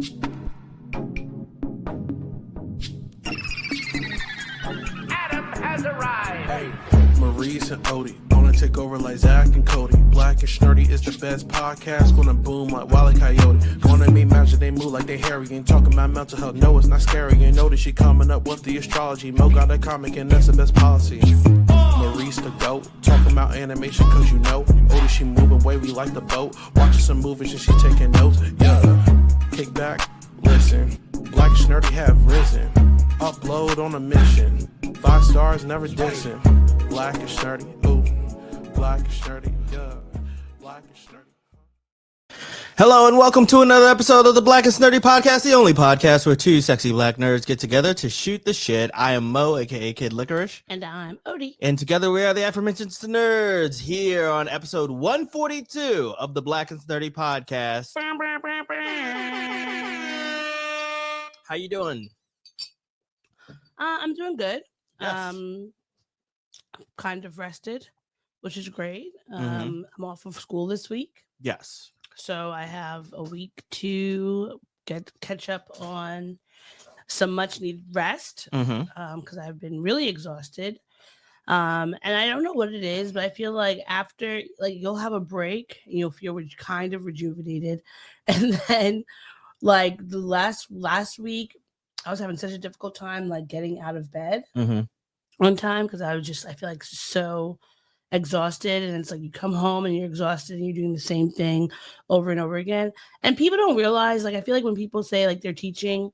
Hey, Maurice and Odie gonna take over like Zach and Cody. Black and Snurdy is the best podcast. Gonna boom like Wile E. Coyote. Gonna meet magic, they move like they hairy. Ain't talking about mental health, no, it's not scary. You know that she coming up with the astrology. Mo got a comic and that's the best policy. Maurice the goat, talking about animation cause you know. Odie, she moving way, we like the boat. Watching some movies and she taking notes. Yeah, kick back, listen. Black and Snurdy have risen. Upload on a mission. 5 stars, never dissing. Black and Snurdy, ooh. Black and Snurdy, yeah. Black and Snurdy. Hello and welcome to another episode of the Black and Snurdy Podcast, the only podcast where two sexy black nerds get together to shoot the shit. I am Mo, aka Kid Licorish. And I'm Odie. And together we are the aforementioned nerds here on episode 142 of the Black and Snurdy Podcast. How you doing? I'm doing good. Yes. I'm kind of rested, which is great. I'm off of school this week, Yes. so I have a week to catch up on some much needed rest because I've been really exhausted. And I don't know what it is, but I feel like after, like, you'll have a break, and you'll feel kind of rejuvenated, and then like the last week, I was having such a difficult time like getting out of bed on time because I feel like so exhausted, and it's like you come home and you're exhausted and you're doing the same thing over and over again. And people don't realize, like, I feel like when people say like they're teaching,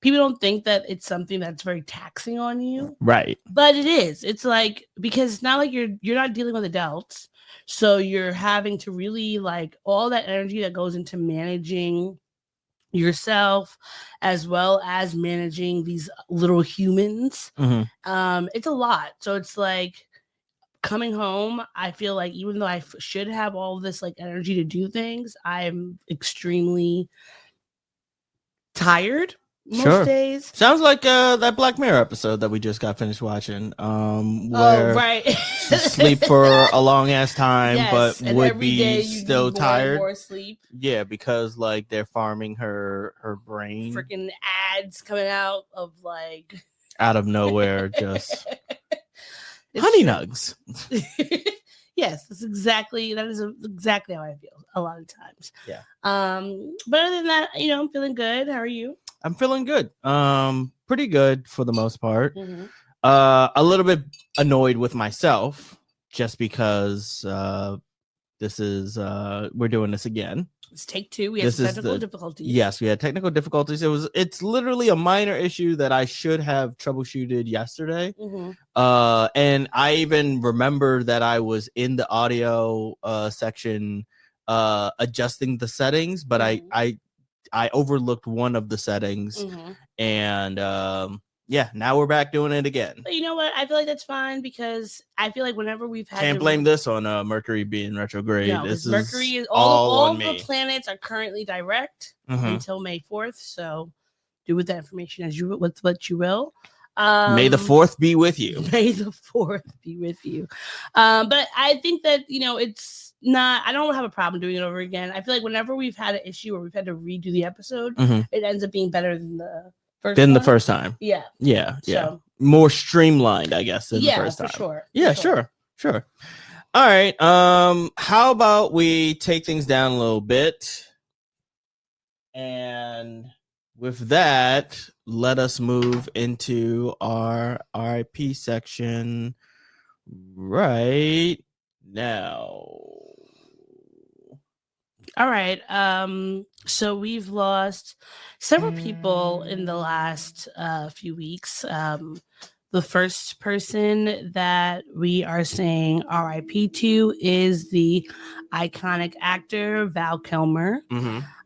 people don't think that it's something that's very taxing on you. Right. But it is. It's like, because it's not like you're not dealing with adults. So you're having to really, like, all that energy that goes into managing yourself as well as managing these little humans. It's a lot. So it's like coming home, I feel like even though I should have all this like energy to do things, I'm extremely tired most days. Sounds like that Black Mirror episode that we just got finished watching. Where right. sleep for a long ass time, Yes, but and would every be day you still need tired. more sleep. Yeah, because like they're farming her brain Freaking ads coming out of like out of nowhere, just It's honey true. nugs. Yes, that is exactly how I feel a lot of times. Yeah. But other than that, I'm feeling good. How are you? I'm feeling good. Pretty good for the most part. A little bit annoyed with myself just because this is we're doing this again. It's take two. We had some technical difficulties. Yes, we had technical difficulties. It's literally a minor issue that I should have troubleshooted yesterday. And I even remember that I was in the audio section adjusting the settings, but I overlooked one of the settings, and yeah, now we're back doing it again. But you know what? I feel like that's fine because I feel like whenever we've had Can't blame this on Mercury being retrograde. No, this Mercury is is all on the me. planets are currently direct until May 4th. So do with that information as you with what you will. May the 4th be with you. May the 4th be with you. But I think that, it's not, I don't have a problem doing it over again. I feel like whenever we've had an issue or we've had to redo the episode, it ends up being better than the first Than one. the first time. Yeah. Yeah. So, more streamlined, I guess, than the first time. for sure. Yeah, sure. All right. How about we take things down a little bit? And with that, let us move into our RIP section right now. All right. So we've lost several people in the last few weeks. The first person that we are saying RIP to is the iconic actor Val Kilmer.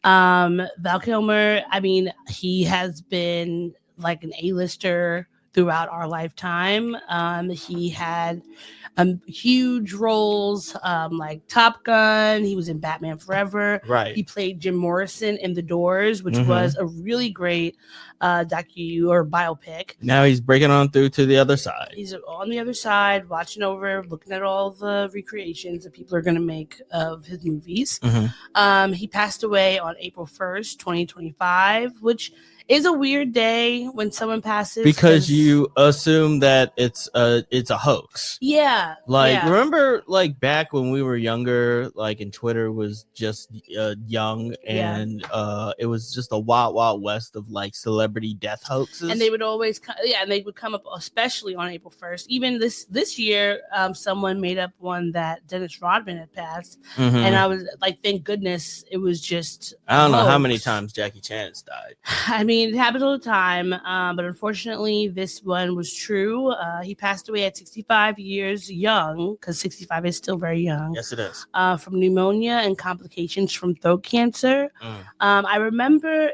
Val Kilmer, I mean, he has been like an A-lister throughout our lifetime. He had huge roles like Top Gun. He was in Batman Forever. Right. He played Jim Morrison in The Doors, which was a really great docu or biopic. Now he's breaking on through to the other side. He's on the other side, watching over, looking at all the recreations that people are going to make of his movies. He passed away on April 1st, 2025, which is a weird day when someone passes because you assume that it's a hoax. Yeah. Remember like back when we were younger, like and Twitter was just young and it was just a wild west of like celebrity death hoaxes. And they would always come up, especially on April 1st. Even this year, someone made up one that Dennis Rodman had passed. And I was like, thank goodness it was just I don't know how many times Jackie Chan has died. I mean, it happens all the time, but unfortunately, this one was true. He passed away at 65 years young, because 65 is still very young. Yes, it is. From pneumonia and complications from throat cancer. I remember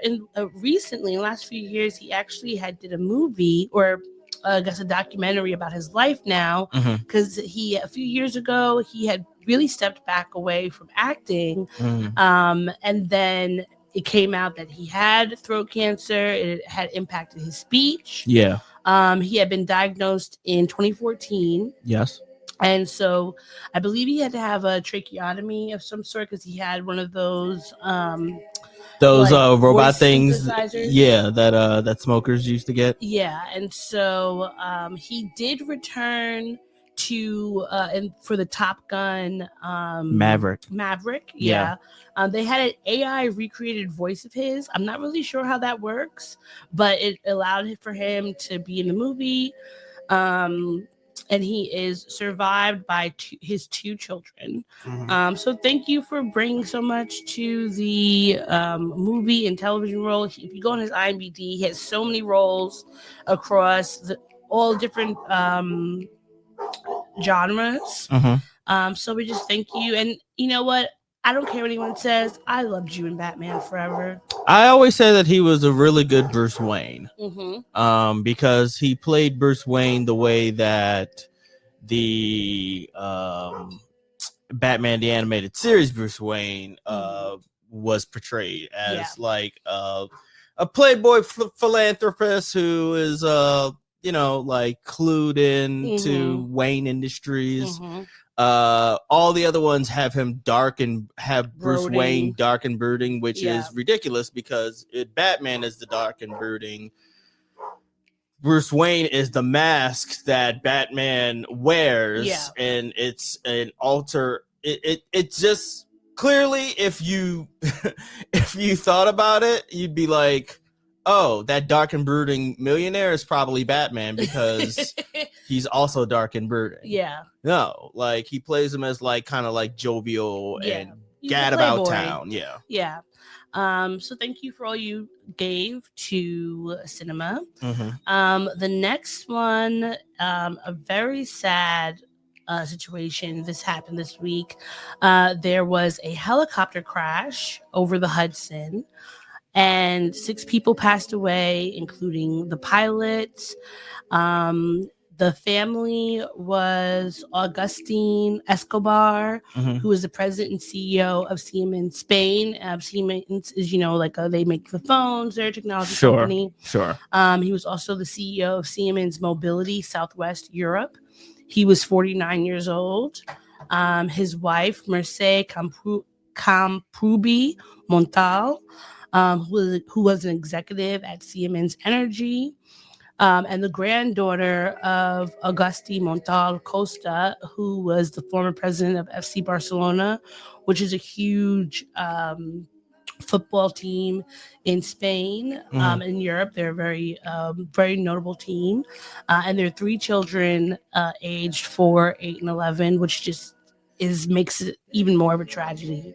recently, in the last few years, he actually did a movie or I guess a documentary about his life now, because a few years ago, he had really stepped back away from acting, and then it came out that he had throat cancer. It had impacted his speech. Yeah. He had been diagnosed in 2014. Yes. And so I believe he had to have a tracheotomy of some sort because he had one of those robot things. Yeah, that smokers used to get. Yeah. And so he did return for the Top Gun Maverick. Yeah. They had an AI recreated voice of his. I'm not really sure how that works, but it allowed for him to be in the movie. And he is survived by his two children. So thank you for bringing so much to the movie and television role. If you go on his IMDb, he has so many roles across all different genres. So we just thank you. And you know what? I don't care what anyone says. I loved you in Batman Forever. I always say that he was a really good Bruce Wayne. Because he played Bruce Wayne the way that the Batman the Animated Series Bruce Wayne was portrayed as like a playboy philanthropist who is like clued in to Wayne Industries. All the other ones have him dark and have Bruce Wayne dark and brooding, which is ridiculous because Batman is the dark and brooding. Bruce Wayne is the mask that Batman wears, and it's an alter. It just clearly, if you thought about it, you'd be like, oh, that dark and brooding millionaire is probably Batman because he's also dark and brooding. Yeah. No, like he plays him as like kind of like jovial and gad about town. Yeah. Yeah. So thank you for all you gave to cinema. The next one, a very sad situation. This happened this week. There was a helicopter crash over the Hudson. And 6 people passed away, including the pilot. The family was Agustin Escobar, who is the president and CEO of Siemens Spain. Siemens is, they make the phones, they're a technology company. Sure. He was also the CEO of Siemens Mobility Southwest Europe. He was 49 years old. His wife, Merce Campubi Montal, who was an executive at Siemens Energy, and the granddaughter of Agustin Montal Costa, who was the former president of FC Barcelona, which is a huge football team in Spain, in Europe. They're a very, very notable team. And their 3 children aged 4, 8, and 11, which just makes it even more of a tragedy.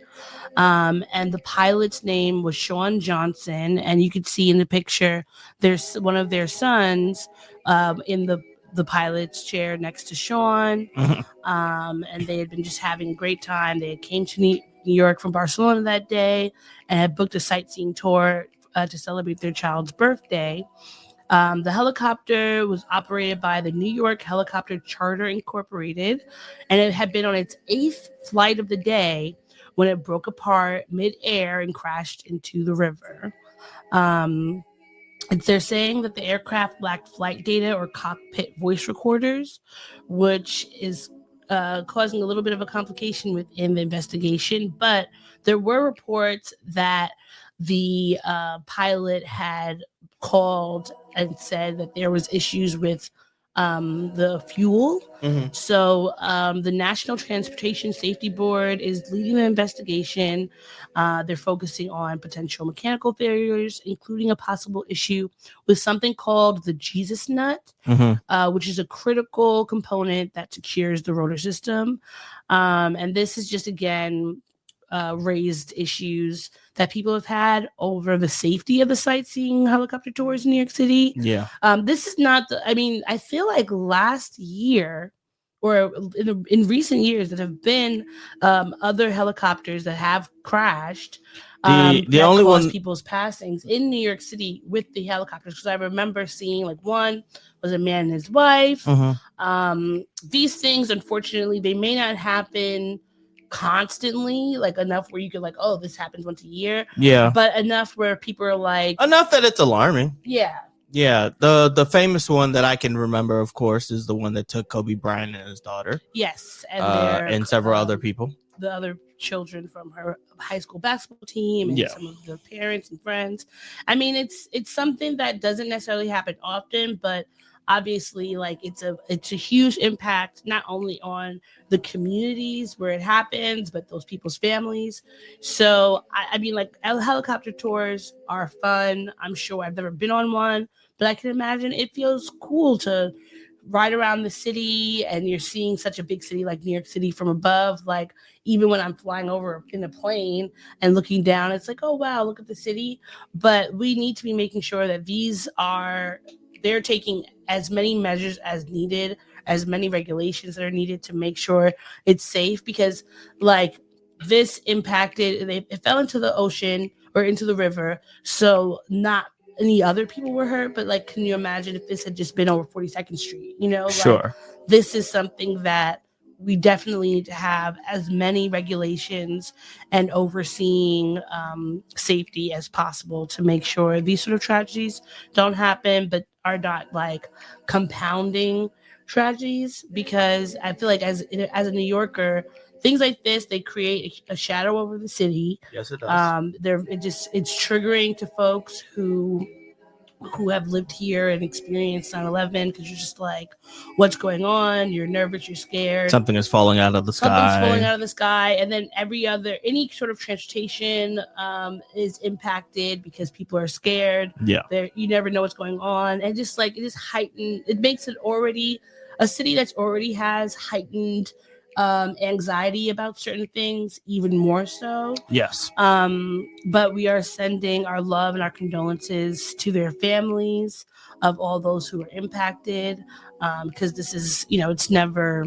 And the pilot's name was Sean Johnson, and you could see in the picture there's one of their sons in the pilot's chair next to Sean. And they had been just having a great time. They had came to New York from Barcelona that day and had booked a sightseeing tour to celebrate their child's birthday. The helicopter was operated by the New York Helicopter Charter Incorporated, and it had been on its 8th flight of the day when it broke apart mid-air and crashed into the river. They're saying that the aircraft lacked flight data or cockpit voice recorders, which is causing a little bit of a complication within the investigation. But there were reports that the pilot had called and said that there was issues with the fuel. So the National Transportation Safety Board is leading the investigation. They're focusing on potential mechanical failures, including a possible issue with something called the Jesus nut, which is a critical component that secures the rotor system. And this is just, again, raised issues that people have had over the safety of the sightseeing helicopter tours in New York City. Yeah. This is not I feel like last year or in recent years that have been other helicopters that have crashed. The only one people's passings in New York City with the helicopters, because I remember seeing like one was a man and his wife. These things, unfortunately, they may not happen constantly, like enough where you could like, oh, this happens once a year. Yeah. But enough where people are like, enough that it's alarming. Yeah. Yeah. The famous one that I can remember, of course, is the one that took Kobe Bryant and his daughter. Yes. And several other people. The other children from her high school basketball team and some of the parents and friends. I mean, it's something that doesn't necessarily happen often, but obviously, like it's a huge impact not only on the communities where it happens, but those people's families. So I mean, like helicopter tours are fun. I'm sure I've never been on one, but I can imagine it feels cool to ride around the city and you're seeing such a big city like New York City from above. Like even when I'm flying over in a plane and looking down, it's like, oh wow, look at the city. But we need to be making sure that they're taking as many measures as needed, as many regulations that are needed to make sure it's safe, because like this impacted, it fell into the ocean or into the river. So not any other people were hurt, but like, can you imagine if this had just been over 42nd Street, Sure. Like, this is something that we definitely need to have as many regulations and overseeing safety as possible to make sure these sort of tragedies don't happen, but are not like compounding tragedies. Because I feel like as a New Yorker, things like this, they create a shadow over the city. Yes, it does. It's triggering to folks who have lived here and experienced 9/11, because you're just like, what's going on? You're nervous, you're scared. Something is falling out of the sky. Something's falling out of the sky. And then any sort of transportation is impacted because people are scared. Yeah. You never know what's going on. And just like, it is heightened. It makes it already a city that's already has heightened anxiety about certain things, even more so. Yes. But we are sending our love and our condolences to their families of all those who are impacted, because this is, it's never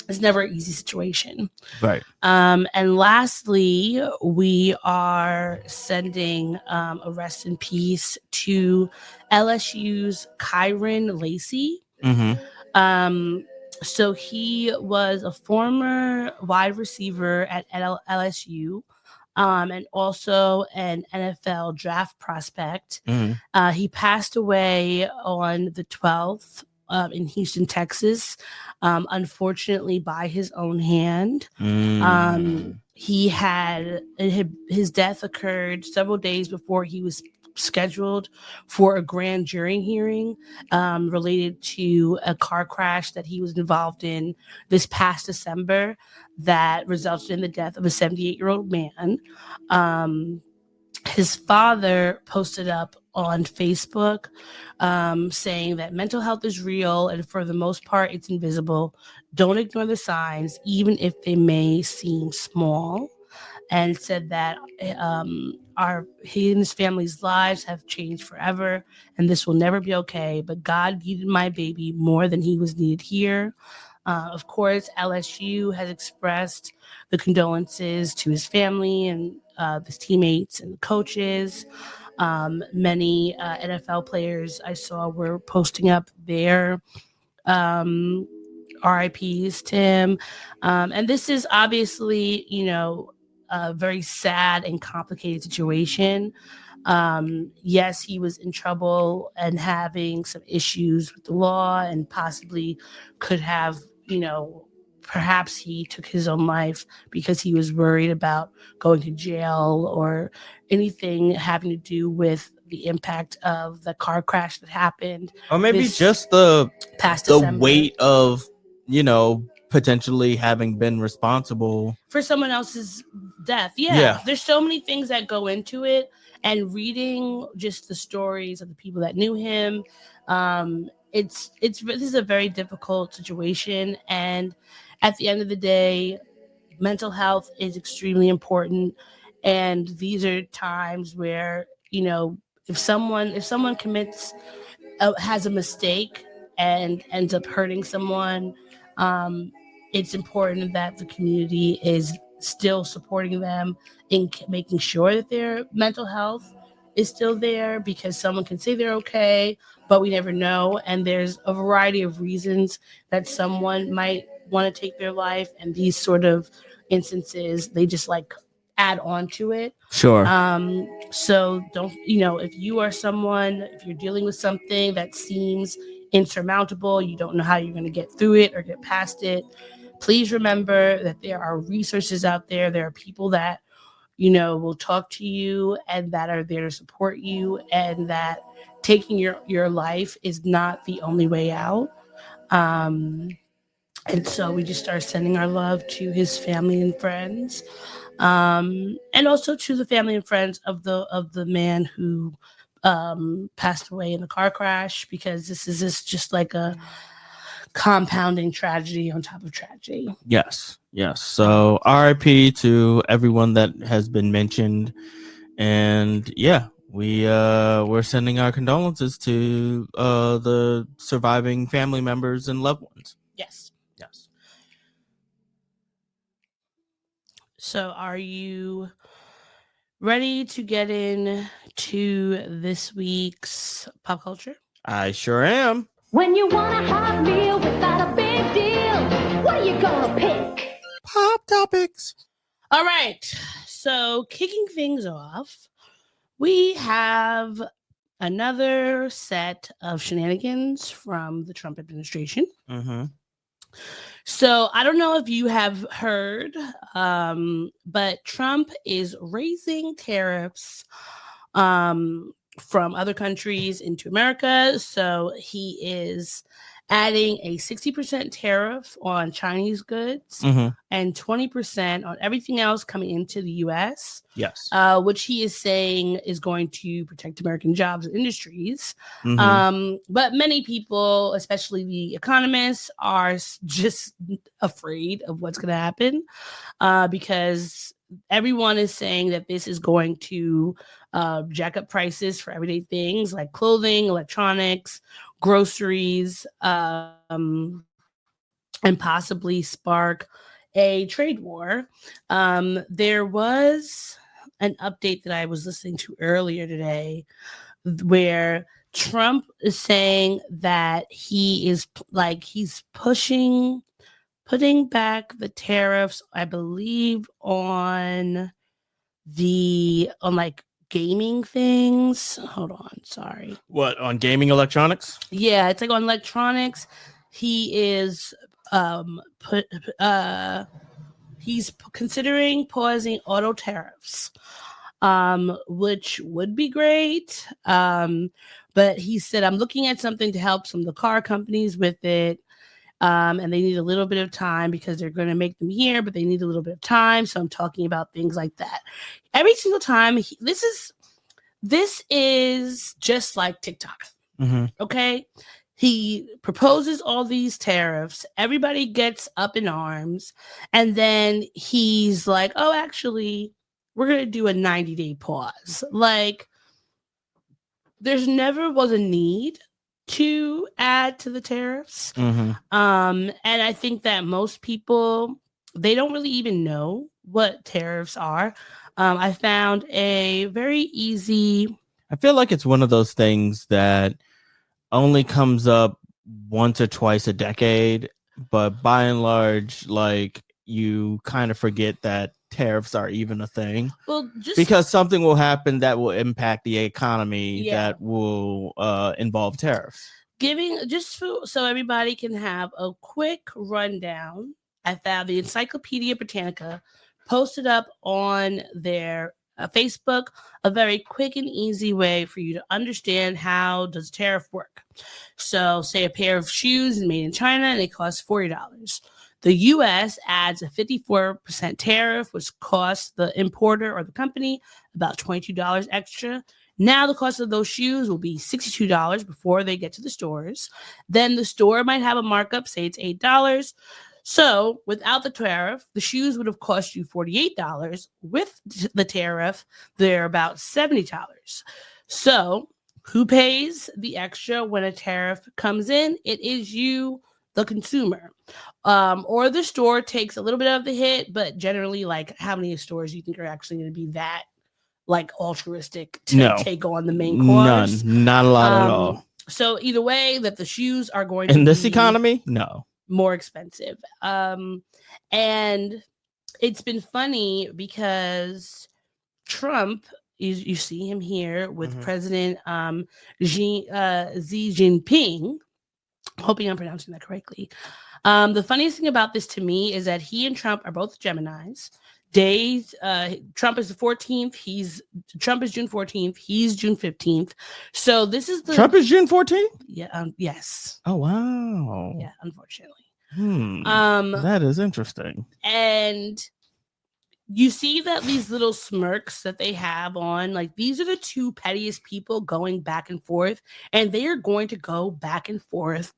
an easy situation. Right. And lastly, we are sending a rest in peace to LSU's Kyron Lacey. So he was a former wide receiver at LSU, and also an NFL draft prospect. He passed away on the 12th in Houston, Texas, unfortunately by his own hand. His death occurred several days before he was scheduled for a grand jury hearing related to a car crash that he was involved in this past December that resulted in the death of a 78-year-old man. His father posted up on Facebook saying that mental health is real and for the most part it's invisible. Don't ignore the signs, even if they may seem small. And said that he and his family's lives have changed forever, and this will never be okay. But God needed my baby more than he was needed here. Of course, LSU has expressed the condolences to his family and his teammates and the coaches. Many NFL players I saw were posting up their RIPs to him. And this is obviously, a very sad and complicated situation. Yes, he was in trouble and having some issues with the law and possibly could have, perhaps he took his own life because he was worried about going to jail or anything having to do with the impact of the car crash that happened. Or maybe just the December. weight of, potentially having been responsible for someone else's death. Yeah. There's so many things that go into it, and reading just the stories of the people that knew him. This is a very difficult situation, and at the end of the day, mental health is extremely important. And these are times where, if someone has a mistake and ends up hurting someone, it's important that the community is still supporting them in making sure that their mental health is still there, because someone can say they're okay, but we never know. And there's a variety of reasons that someone might want to take their life. And these sort of instances, they just add on to it. Sure. So don't, if you are someone, if you're dealing with something that seems insurmountable, you don't know how you're going to get through it or get past it, please remember that there are resources out there. There are people that, will talk to you and that are there to support you, and that taking your life is not the only way out. And so we just start sending our love to his family and friends. And also to the family and friends of the man who passed away in the car crash, because this is just like a compounding tragedy on top of tragedy. Yes. So RIP to everyone that has been mentioned, and we're sending our condolences to the surviving family members and loved ones. Yes. So are you ready to get into this week's pop culture? I sure am. When you want a hot meal without a big deal, what are you gonna pick? Pop topics. All right. So kicking things off, we have another set of shenanigans from the Trump administration. Mm-hmm. So I don't know if you have heard, but Trump is raising tariffs from other countries into America. So he is adding a 60% tariff on Chinese goods and 20% on everything else coming into the U.S. Yes. Which he is saying is going to protect American jobs and industries. But many people, especially the economists, are just afraid of what's going to happen because everyone is saying that this is going to jack up prices for everyday things like clothing, electronics, groceries, and possibly spark a trade war. There was an update that I was listening to earlier today where Trump is saying that he's putting back the tariffs, I believe, on gaming things. Hold on, sorry. What, on gaming electronics? Yeah, it's on electronics. He is he's considering pausing auto tariffs, which would be great. But he said, I'm looking at something to help some of the car companies with it. And they need a little bit of time because they're going to make them here, but they need a little bit of time. So I'm talking about things like that. Every single time, this is just like TikTok. Okay? He proposes all these tariffs. Everybody gets up in arms. And then he's like, oh, actually, we're going to do a 90-day pause. Like, there's never was a need to add to the tariffs. And I think that most people, they don't really even know what tariffs are. I found a very easy I feel like it's one of those things that only comes up once or twice a decade, but by and large, like you kind of forget that tariffs are even a thing. Well, just because something will happen that will impact the economy Yeah. that will involve tariffs. So everybody can have a quick rundown. I found the Encyclopedia Britannica posted up on their Facebook a very quick and easy way for you to understand how does tariff work. So say a pair of shoes is made in China and it costs $40. The U.S. adds a 54% tariff, which costs the importer or the company about $22 extra. Now the cost of those shoes will be $62 before they get to the stores. Then the store might have a markup, say it's $8. So without the tariff, the shoes would have cost you $48. With the tariff, they're about $70. So who pays the extra when a tariff comes in? It is you, the consumer. Or the store takes a little bit of the hit, but generally, like, how many stores do you think are actually going to be that like altruistic to take on the main course? None, not a lot at all. So either way, that the shoes are going in to this be economy, no, more expensive. And it's been funny because Trump, you see him here with President Xi Jinping. Hoping I'm pronouncing that correctly. The funniest thing about this to me is that he and Trump are both Geminis. Days, Trump is the 14th. Trump is June 14th. He's June 15th. So this is Trump is June 14th? Yeah. Yes. Oh, wow. Yeah, unfortunately. That is interesting. And you see that these little smirks that they have on, like, these are the two pettiest people going back and forth, and they are going to go back and forth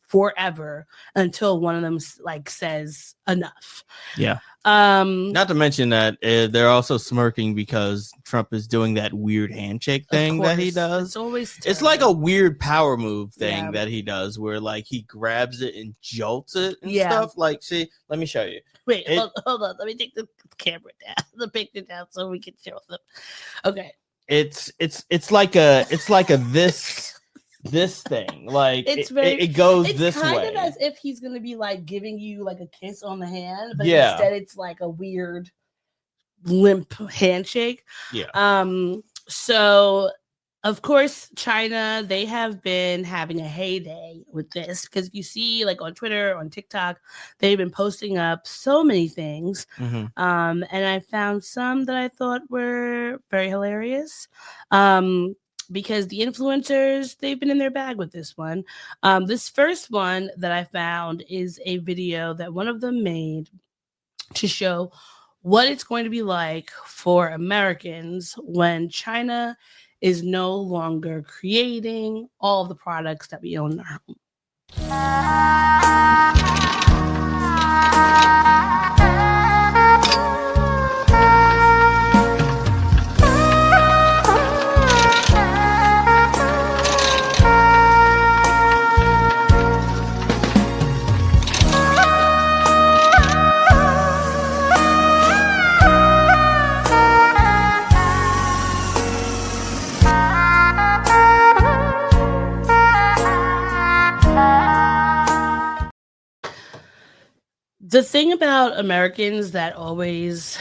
forever until one of them like says enough. Yeah. Not to mention that they're also smirking because Trump is doing that weird handshake thing that he does. It's like a weird power move thing that he does where like he grabs it and jolts it and stuff. Like, see, let me show you. Wait, hold on. Let me take the camera down, the picture down so we can show them. Okay. It's like a this thing, like it goes this way. It's kind of as if he's gonna be like giving you like a kiss on the hand, but instead it's like a weird limp handshake. So of course China, they have been having a heyday with this because if you see like on Twitter, on TikTok, they've been posting up so many things. And I found some that I thought were very hilarious. Because the influencers, they've been in their bag with this one. This first one that I found is a video that one of them made to show what it's going to be like for Americans when China is no longer creating all of the products that we own in our home. The thing about Americans that always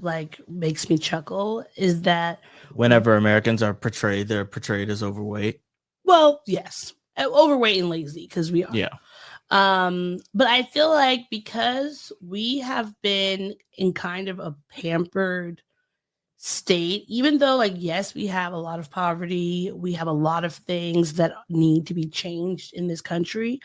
like makes me chuckle is that whenever Americans are portrayed, they're portrayed as overweight. Well, yes, overweight and lazy because we are. Yeah. But I feel like because we have been in kind of a pampered state, even though like, yes, we have a lot of poverty, we have a lot of things that need to be changed in this country,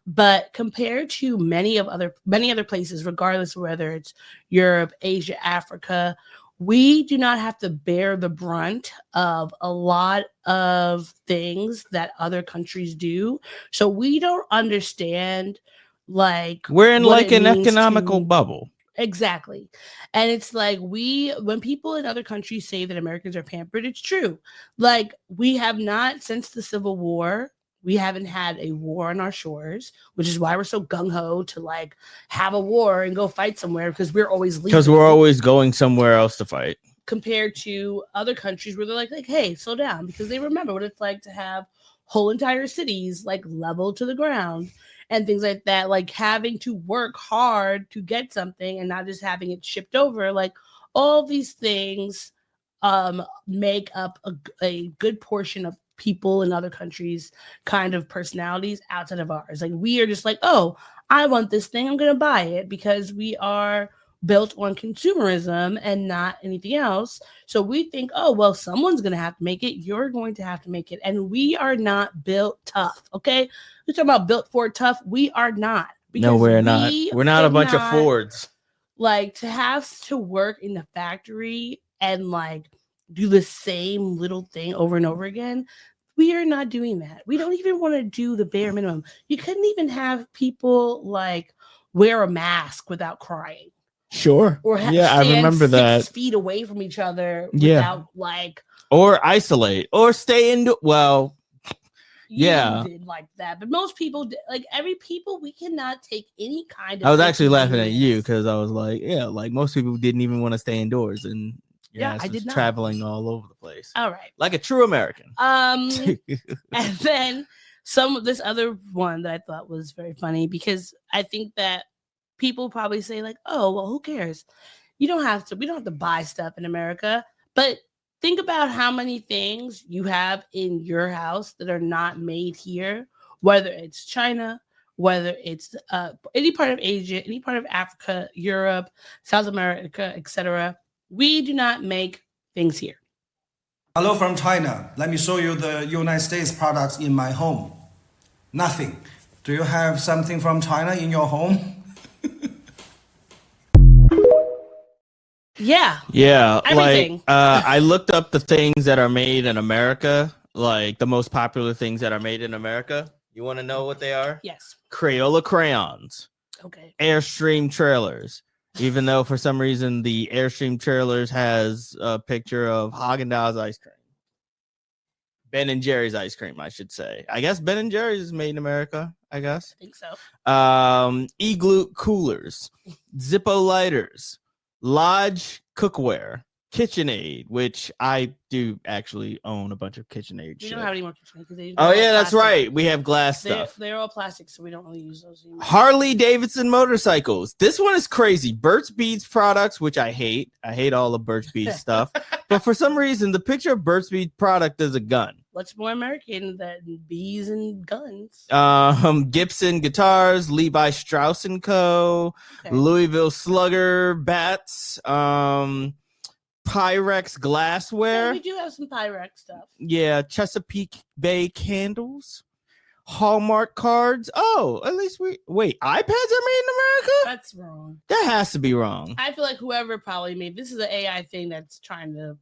but compared to many other places, regardless of whether it's Europe, Asia, Africa, we do not have to bear the brunt of a lot of things that other countries do. So we don't understand, like, we're in like an economical bubble. Exactly. And it's like when people in other countries say that Americans are pampered, it's true. Like, we have not, since the Civil War, we haven't had a war on our shores, which is why we're so gung-ho to like have a war and go fight somewhere because we're always leaving. Because we're always going somewhere else to fight. compared to other countries where they're like, hey, slow down, because they remember what it's like to have whole entire cities like level to the ground and things like that, like having to work hard to get something and not just having it shipped over. Like all these things make up a good portion of people in other countries kind of personalities outside of ours. Like we are just like, oh, I want this thing, I'm gonna buy it, because we are built on consumerism and not anything else. So we think, oh, well, someone's gonna have to make it, you're going to have to make it. And we are not built tough. Okay, we're talking about built for tough. We are not. No, we're not. We're not a bunch of Fords. Like to have to work in the factory and like do the same little thing over and over again. We are not doing that. We don't even want to do the bare minimum. You couldn't even have people like wear a mask without crying. Sure. Or I remember 6 feet away from each other without like, or isolate or stay in. Well, did like that, but most people like we cannot take any kind of. I was actually laughing at you because I was like, like most people didn't even want to stay indoors, and I did not. Traveling all over the place. All right, like a true American. And then this other one that I thought was very funny, because I think that people probably say like, oh, well, who cares? We don't have to buy stuff in America, but think about how many things you have in your house that are not made here, whether it's China, whether it's any part of Asia, any part of Africa, Europe, South America, etc. We do not make things here. Hello from China. Let me show you the United States products in my home. Nothing. Do you have something from China in your home? Yeah. Everything. Like I looked up the things that are made in America, like the most popular things that are made in America. You want to know what they are? Yes. Crayola crayons. Okay. Airstream trailers. Even though for some reason the Airstream trailers has a picture of Haagen-Dazs ice cream. Ben and Jerry's ice cream, I should say. I guess Ben and Jerry's is made in America, I guess. I think so. Igloo coolers, Zippo lighters, Lodge cookware, KitchenAid, which I do actually own a bunch of KitchenAid. We don't have any more KitchenAid. That's right. We have glass stuff. They're all plastic, so we don't really use those anymore. Harley Davidson motorcycles. This one is crazy. Burt's Bees products, which I hate. I hate all the Burt's Bees stuff. But for some reason, the picture of Burt's Bees product is a gun. What's more American than bees and guns? Gibson guitars, Levi Strauss & Co., Louisville Slugger bats, Pyrex glassware. Yeah, we do have some Pyrex stuff. Yeah, Chesapeake Bay candles, Hallmark cards. Oh, at least wait, iPads are made in America? That's wrong. That has to be wrong. I feel like whoever probably made this is an AI thing that's trying to.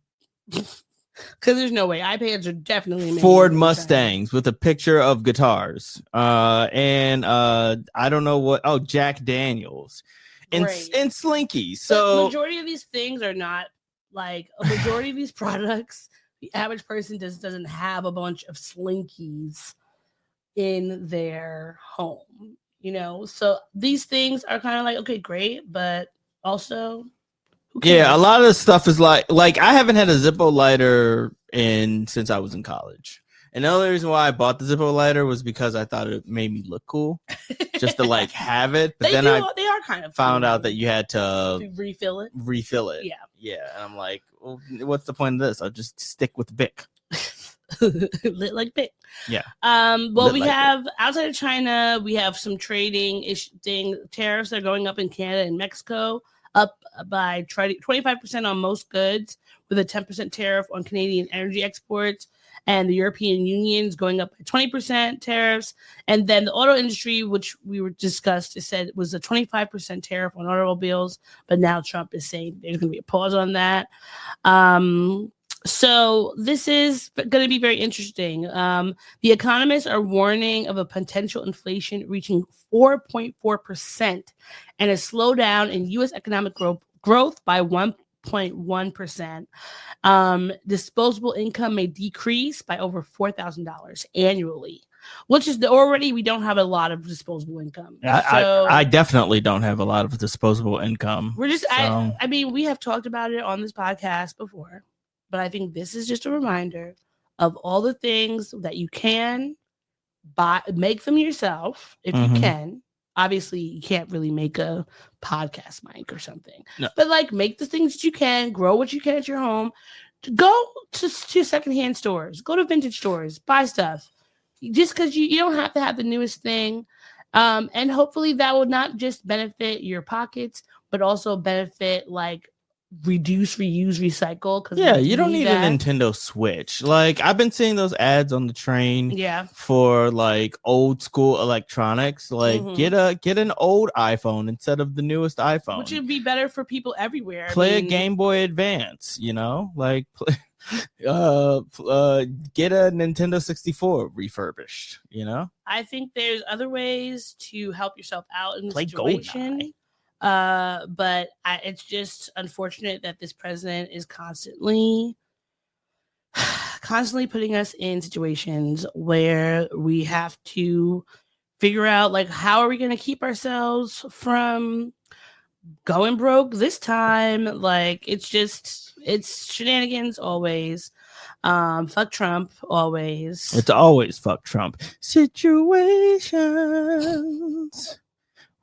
Because there's no way iPads are definitely made Ford Mustangs with a picture of guitars. And I don't know what. Oh, Jack Daniels and Slinky. So the majority of these things are not like a majority of these products. The average person doesn't have a bunch of Slinkies in their home, So these things are kind of like, okay, great, but also. Yeah, a lot of the stuff is like I haven't had a Zippo lighter since I was in college. And the only reason why I bought the Zippo lighter was because I thought it made me look cool, just to like have it. But they are kind of found out that you had to refill it. Yeah. And I'm like, well, what's the point of this? I'll just stick with Bic. Lit like Bic. Yeah. Well, we have outside of China, we have some trading tariffs that are going up in Canada and Mexico. Up by 25% on most goods, with a 10% tariff on Canadian energy exports, and the European Union is going up by 20% tariffs. And then the auto industry, which we were discussed, it said was a 25% tariff on automobiles, but now Trump is saying there's going to be a pause on that. So this is going to be very interesting. The economists are warning of a potential inflation reaching 4.4% and a slowdown in U.S. economic growth by 1.1%. Disposable income may decrease by over $4,000 annually. which is already we don't have a lot of disposable income. I definitely don't have a lot of disposable income. We're just so. I mean, we have talked about it on this podcast before, but I think this is just a reminder of all the things that you can buy, make them yourself if you can. Obviously, you can't really make a podcast mic or something, but like make the things that you can, grow what you can at your home. Go to secondhand stores, go to vintage stores, buy stuff. Just because you don't have to have the newest thing. And hopefully that will not just benefit your pockets, but also benefit like reduce, reuse, recycle. Because you don't need a Nintendo Switch. Like I've been seeing those ads on the train. For like old school electronics. Like get an old iPhone instead of the newest iPhone, which would be better for people everywhere. Play a Game Boy Advance. Like get a Nintendo 64 refurbished. I think there's other ways to help yourself out in the Play situation. GoldenEye. But it's just unfortunate that this president is constantly putting us in situations where we have to figure out like how are we going to keep ourselves from going broke this time. Like it's shenanigans always. Fuck Trump always. It's always fuck Trump. Situations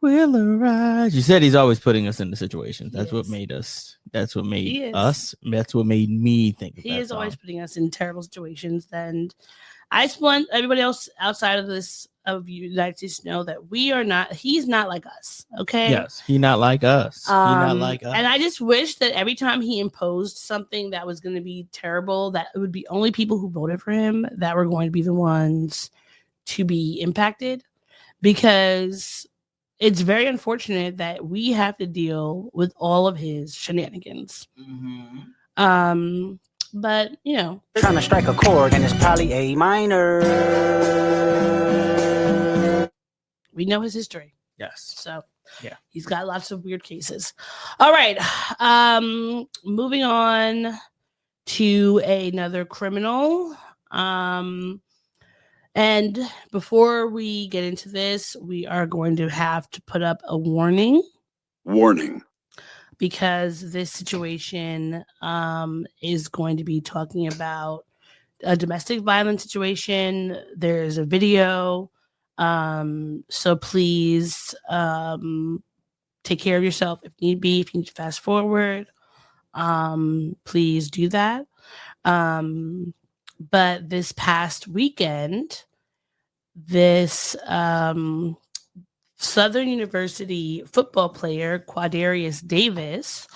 will arise. You said he's always putting us into situations. That's what made us. That's what made us. That's what made me think of he that is song. Always putting us in terrible situations. And I just want everybody else outside of this of the United States to know that he's not like us. Okay. Yes. He's not like us. He's not like us. And I just wish that every time he imposed something that was going to be terrible, that it would be only people who voted for him that were going to be the ones to be impacted, because it's very unfortunate that we have to deal with all of his shenanigans. But trying to strike a chord, and it's probably A minor. We know his history. Yes. So yeah, he's got lots of weird cases. All right. Moving on to another criminal. And before we get into this, we are going to have to put up a warning. Warning. Because this situation is going to be talking about a domestic violence situation. There's a video. So please take care of yourself if need be. If you need to fast forward, please do that. But this past weekend, this Southern University football player, Quadarius Davis,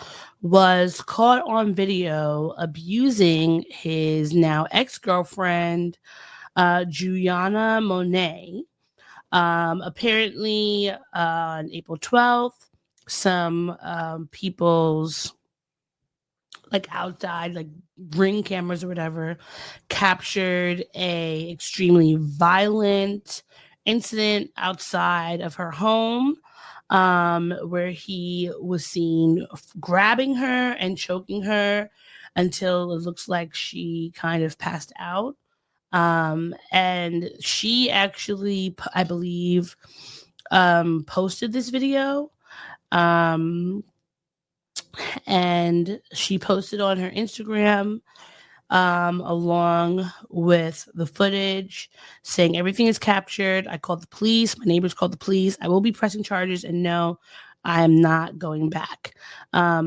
was caught on video abusing his now ex-girlfriend, Juliana Monet. Apparently, on April 12th, some people's outside ring cameras or whatever captured a extremely violent incident outside of her home, where he was seen grabbing her and choking her until it looks like she kind of passed out. And she actually, I believe, posted this video. And she posted on her Instagram along with the footage saying everything is captured. I called the police. My neighbors called the police. I will be pressing charges, and no, I am not going back.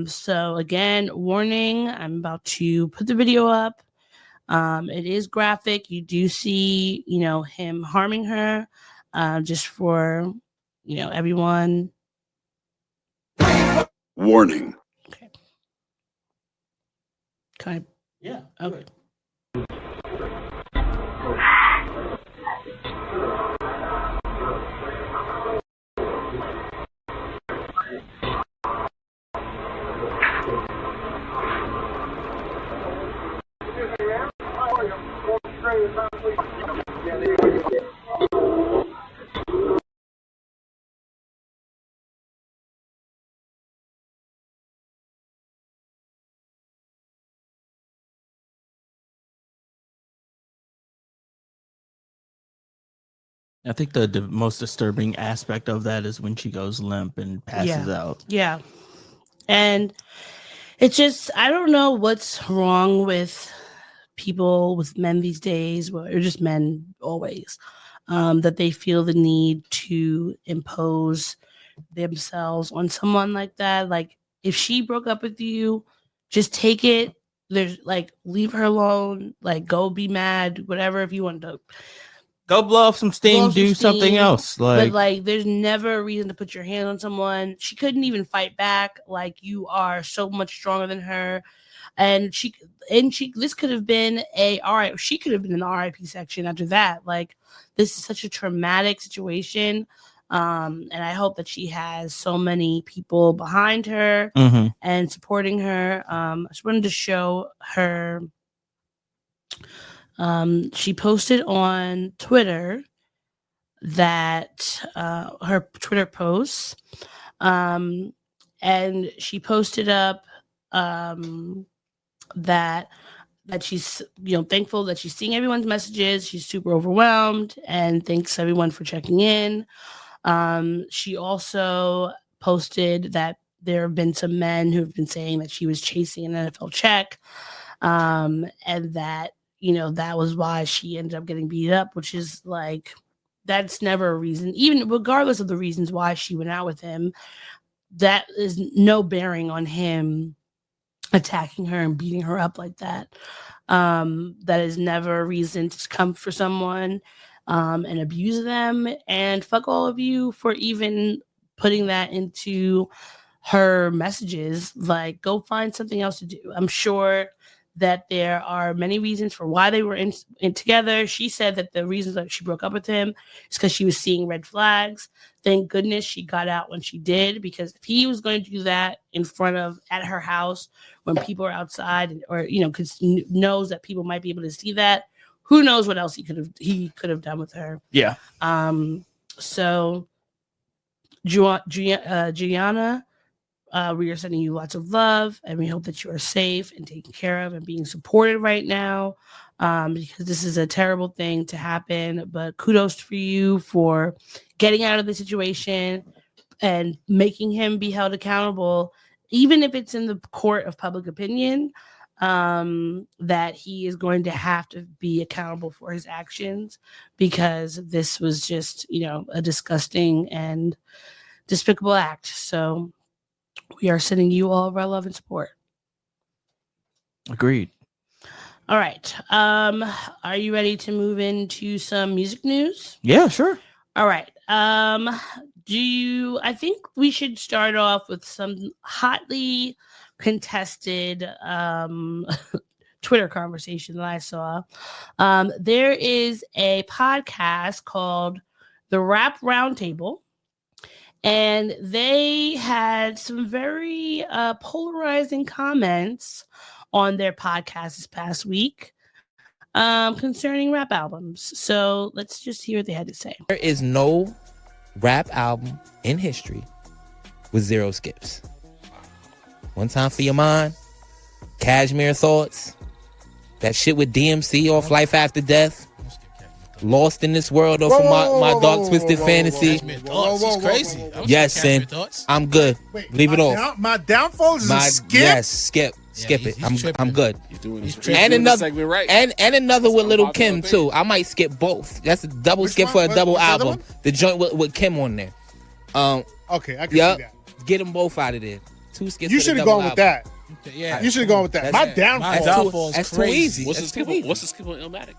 So again, warning, I'm about to put the video up. It is graphic. You do see, him harming her, just for, everyone. Warning. Okay. Kind of. Yeah. Okay. I think the most disturbing aspect of that is when she goes limp and passes out. Yeah. And it's just, I don't know what's wrong with people, with men these days, or just men always, that they feel the need to impose themselves on someone like that. Like, if she broke up with you, just take it. There's like, leave her alone. Like, go be mad, whatever. If you want to go blow off some steam, do something else. But like, there's never a reason to put your hand on someone. She couldn't even fight back. Like, you are so much stronger than her. And this could have been she could have been in the RIP section after that. Like, this is such a traumatic situation. And I hope that she has so many people behind her and supporting her. I just wanted to show her. She posted on Twitter that her Twitter posts, and she posted up that she's thankful that she's seeing everyone's messages. She's super overwhelmed and thanks everyone for checking in. She also posted that there have been some men who have been saying that she was chasing an NFL check, and that that was why she ended up getting beat up, which is like, that's never a reason, even regardless of the reasons why she went out with him. That is no bearing on him attacking her and beating her up like that. That is never a reason to come for someone and abuse them. And fuck all of you for even putting that into her messages. Like, go find something else to do. I'm sure that there are many reasons for why they were in together. She said that the reasons that she broke up with him is because she was seeing red flags. Thank goodness she got out when she did, because if he was going to do that at her house when people are outside, or because knows that people might be able to see that, who knows what else he could have done with her. Yeah. So Juliana, we are sending you lots of love, and we hope that you are safe and taken care of and being supported right now, because this is a terrible thing to happen. But kudos for you for getting out of the situation and making him be held accountable, even if it's in the court of public opinion, that he is going to have to be accountable for his actions, because this was just, a disgusting and despicable act. So we are sending you all of our love and support. Agreed. All right. Are you ready to move into some music news? Yeah, sure. All right. I think we should start off with some hotly contested Twitter conversation that I saw. There is a podcast called The Rap Roundtable, and they had some very polarizing comments on their podcast this past week concerning rap albums. So let's just hear what they had to say. There is no rap album in history with 0 skips. One Time for Your Mind, Cashmere Thoughts, that shit with DMC off Life After Death, Lost in This World off of my Dark Twisted Fantasy. He's crazy. Yes, Sin. I'm good. Leave it off. My downfall is a skip? Yes, skip it. I'm good. You're doing this and another right. and another with Little Kim too. I might skip both. That's a double skip for a double album. The joint with Kim on there. Okay, I can see that. Get them both out of there. 2 skips. You should have gone with that. Yeah, you should have gone with that. My downfall. That's too easy. What's the skip on Illmatic?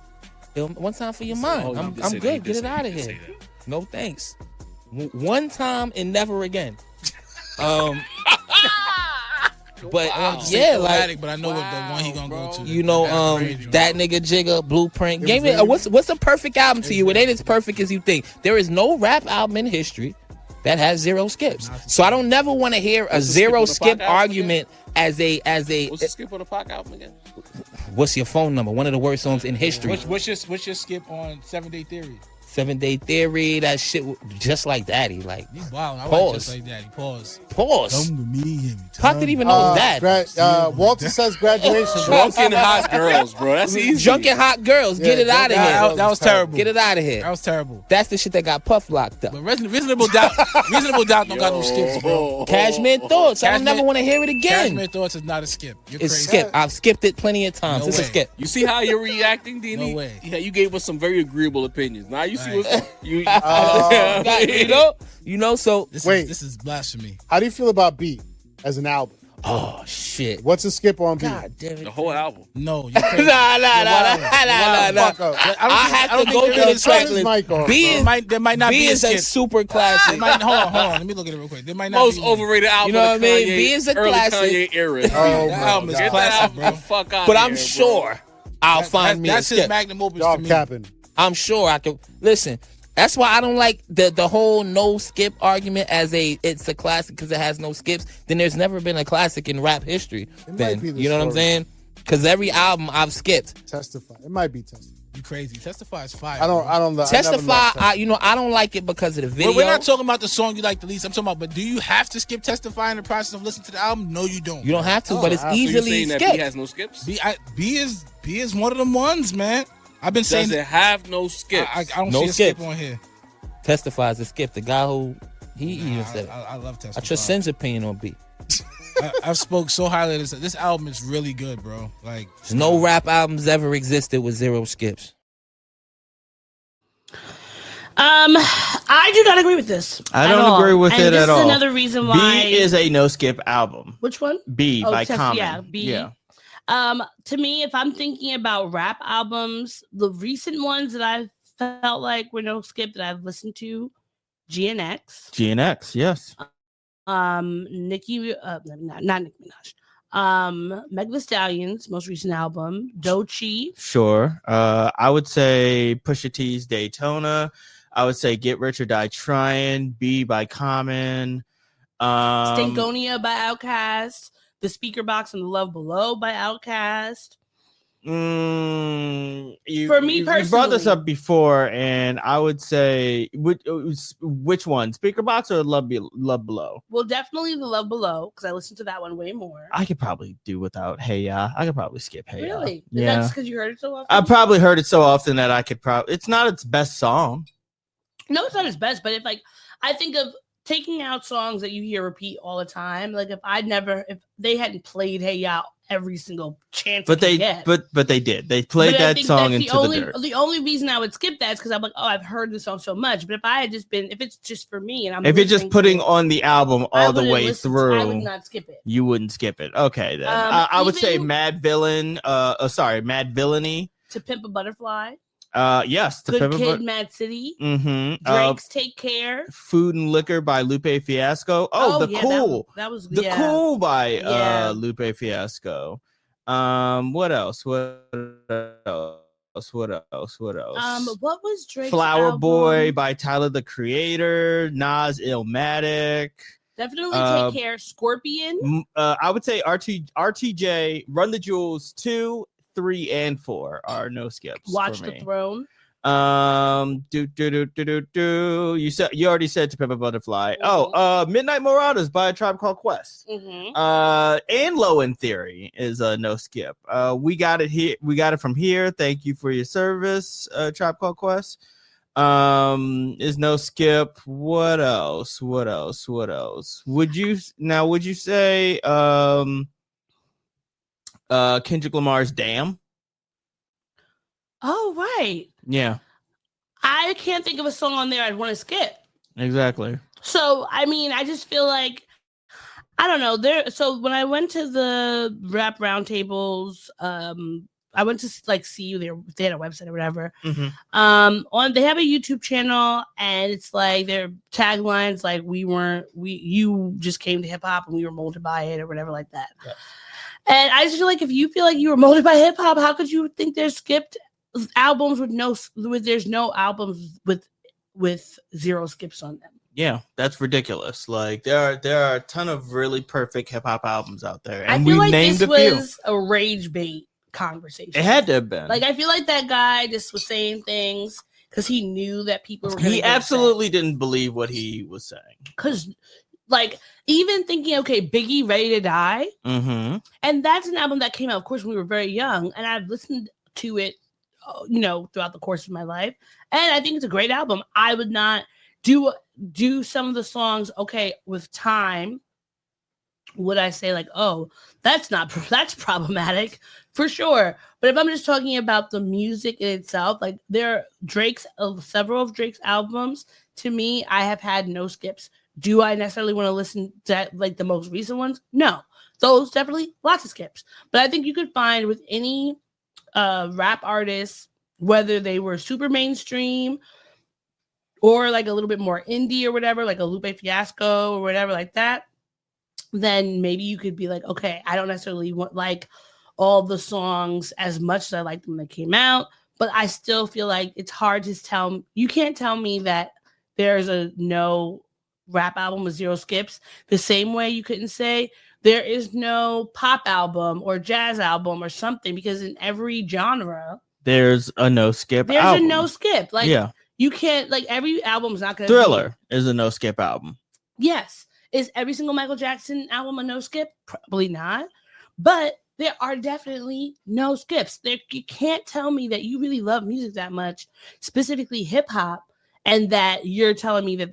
One Time for Your Mind. I'm good. Get it out of here. No thanks. One time and never again. But yeah, like, but I know what the one he gonna go to. That nigga Jigga, Blueprint. Game it. What's a perfect album to you? It ain't as perfect as you think. There is no rap album in history that has 0 skips. So I don't never want to hear a 0 skip argument as a. What's the skip on the Pac album again? What's your phone number? One of the worst songs in history. What's your skip on 7 Day Theory? 7 Day Theory, that shit, just like Daddy. Like, wow, I pause. like Just Like Daddy. Pause. Come with me. Pac didn't even know that. Walter says graduation. Drunken hot girls, bro. That's easy. Drunken hot girls. Get it out of here. That was terrible. Get it out of here. That was terrible. That's the shit that got Puff locked up. But Reasonable Doubt don't got no skips, bro. Cashmere Thoughts. I don't never want to hear it again. Cashmere Thoughts is not a skip. You're it's crazy. skip. I've skipped it plenty of times. No It's way. a skip. You see how you're reacting, Dini? No way. Yeah, you gave us some very agreeable opinions. Now you see what you. So This is blasphemy. How do you feel about Beat as an album? Oh shit! What's a skip on Beat? God damn it! The whole album. No, you're crazy. Nah. I have to go through the track list. B is there might not B be is a a skip. super classic. Hold on. Let me look at it real quick. There might not Most be overrated album. You know what I mean? Kanye, B is a early classic. Kanye era. Oh, That album is Get classic, that album bro. the fuck out. But of I'm here, sure I'll find me a That's his skip. magnum opus Y'all to me. capping. I'm sure I can listen. That's why I don't like the whole no skip argument as it's a classic because it has no skips. Then there's never been a classic in rap history. might be the You know what I'm story. saying? Because every album I've skipped. Testify. It might be Testify. You crazy? Testify is fire. I don't know. Testify. I don't like it because of the video. We're not talking about the song you like the least. I'm talking about, but do you have to skip Testify in the process of listening to the album? No, you don't. You don't have to, but it's So you easily saying that skipped. B has no skips? B is one of them ones, man. I've been saying Does it have no skips? I don't No see a skip skips. on here. Testify is a skip. The guy who he even said it. I love Testify. I trust Sin's opinion on B. I've spoke so highly of this. This album is really good, bro. Like, There's no rap albums ever existed with 0 skips. I do not agree with this. I don't agree with it at all. This is another reason why. B is a no skip album. Which one? B by Common. Yeah, B. Yeah. To me, if I'm thinking about rap albums, the recent ones that I felt like were no skip that I've listened to, GNX. GNX, yes. Nicki, not Nicki Minaj. Meg Thee Stallion's most recent album, Doechii. Sure. I would say Pusha T's Daytona. I would say Get Rich or Die Trying. B by Common. Stankonia by Outkast. The Speaker Box and the Love Below by Outkast. For me personally, you brought this up before, and I would say which one, Speaker Box or Love Below? Well, definitely the Love Below because I listened to that one way more. I could probably do without Hey Ya. I could probably skip Hey Ya. Really? Yeah, That's because you heard it so often. I probably heard it so often that I could probably. It's not its best song. No, it's not its best, but if I think of taking out songs that you hear repeat all the time, like if they hadn't played Hey Ya every single chance, But they did. They played that song into the dirt. The only reason I would skip that is because I'm like, oh, I've heard this song so much. But if it's just for me, and if it's just putting on the album all the way through, I would not skip it. You wouldn't skip it. Okay, then I would say Mad Villainy. To Pimp a Butterfly. Yes. Good Kid, Mad City. Mm-hmm. Drake's Take Care. Food and Liquor by Lupe Fiasco. Cool. That was Cool by Lupe Fiasco. What else? What else? What was Drake's Flower album? Boy by Tyler the Creator. Nas Illmatic. Definitely Take Care. Scorpion. I would say RTJ, Run the Jewels 2, 3, and 4 are no skips. Watch for the me. Throne. You already said To Pimp a Butterfly. Mm-hmm. Midnight Marauders by A Tribe Called Quest. Mm-hmm. And Low End Theory is a no skip. We got it here. We got it from here. Thank you for your service, Tribe Called Quest. Is no skip. What else? Would you say Kendrick Lamar's Damn? Oh, right. Yeah. I can't think of a song on there I'd want to skip. Exactly. So, I mean, I just feel like, I don't know. So when I went to the rap roundtables, I went to see they had a website or whatever. Mm-hmm. They have a YouTube channel, and it's like their taglines like you just came to hip hop and we were molded by it or whatever like that. Yeah. And I just feel like if you feel like you were molded by hip hop, how could you think there's skipped albums there's no albums with 0 skips on them? Yeah, that's ridiculous. Like there are a ton of really perfect hip hop albums out there, and I feel like named this a few. was a rage bait conversation. It had to have been. Like I feel like that guy just was saying things. because he knew that people were going to He absolutely didn't believe what he was saying. Because, like, even thinking, okay, Biggie, Ready to Die, and that's an album that came out, of course, when we were very young, and I've listened to it, you know, throughout the course of my life, and I think it's a great album. I would not do some of the songs, okay, with time. Would I say like, oh, that's problematic for sure. But if I'm just talking about the music in itself, like several of Drake's albums, to me, I have had no skips. Do I necessarily want to listen to like the most recent ones? No, those definitely lots of skips. But I think you could find with any rap artist, whether they were super mainstream or like a little bit more indie or whatever, like a Lupe Fiasco or whatever like that, then maybe you could be like, okay, I don't necessarily want like all the songs as much as I liked when they came out, but I still feel like it's hard to you can't tell me that there's a no rap album with 0 skips, the same way you couldn't say there is no pop album or jazz album or something, because in every genre there's a no skip there's album. a no skip. Like, yeah, you can't, like, every album's not going to Thriller is a no skip album. Yes. Is every single Michael Jackson album a no skip? Probably not. But there are definitely no skips. You can't tell me that you really love music that much, specifically hip hop, and that you're telling me that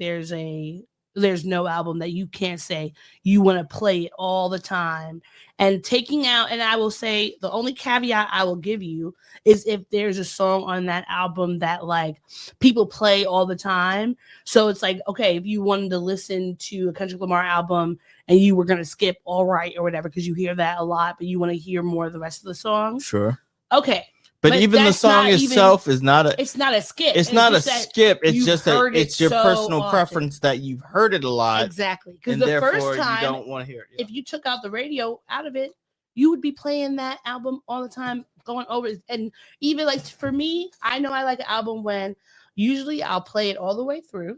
there's no album that you can't say you want to play it all the time. And taking out, and I will say the only caveat I will give you is if there's a song on that album that like people play all the time. So it's like, okay, if you wanted to listen to a Kendrick Lamar album and you were going to skip All Right or whatever, because you hear that a lot, but you want to hear more of the rest of the song. Sure. Okay. But even the song itself is not a. It's not a skip. It's not a skip. It's just that it's your so personal often. Preference that you've heard it a lot. Exactly. Because the first time you don't want to hear it. If you took out the radio out of it, you would be playing that album all the time, going over it. And even like for me, I know I like an album when usually I'll play it all the way through.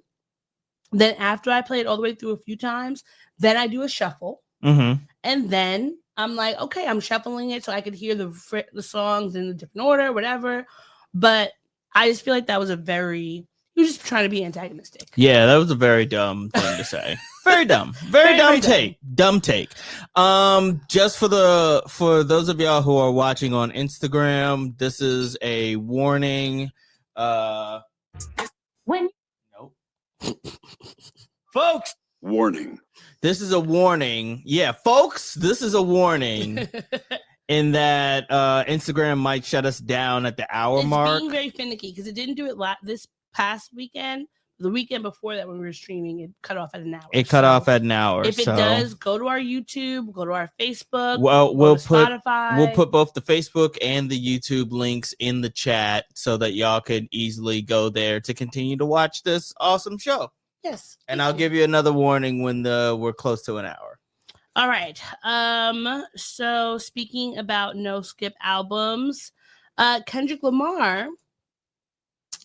Then after I play it all the way through a few times, then I do a shuffle, and then I'm like, okay, I'm shuffling it so I could hear the songs in a different order, whatever. But I just feel like that was you were just trying to be antagonistic. Yeah, that was a very dumb thing to say. Very dumb. Very dumb take. Dumb take. Just for those of y'all who are watching on Instagram, this is a warning. When nope. Folks. Warning. This is a warning. Yeah, folks, this is a warning in that Instagram might shut us down at the hour mark. It's being very finicky because it didn't do it this past weekend. The weekend before that, when we were streaming, it cut off at an hour. It cut off at an hour. If it does, go to our YouTube, go to our Facebook. Well, we'll put Spotify. We'll put both the Facebook and the YouTube links in the chat so that y'all could easily go there to continue to watch this awesome show. Yes. And I'll give you another warning when we're close to an hour. All right. So speaking about no skip albums, Kendrick Lamar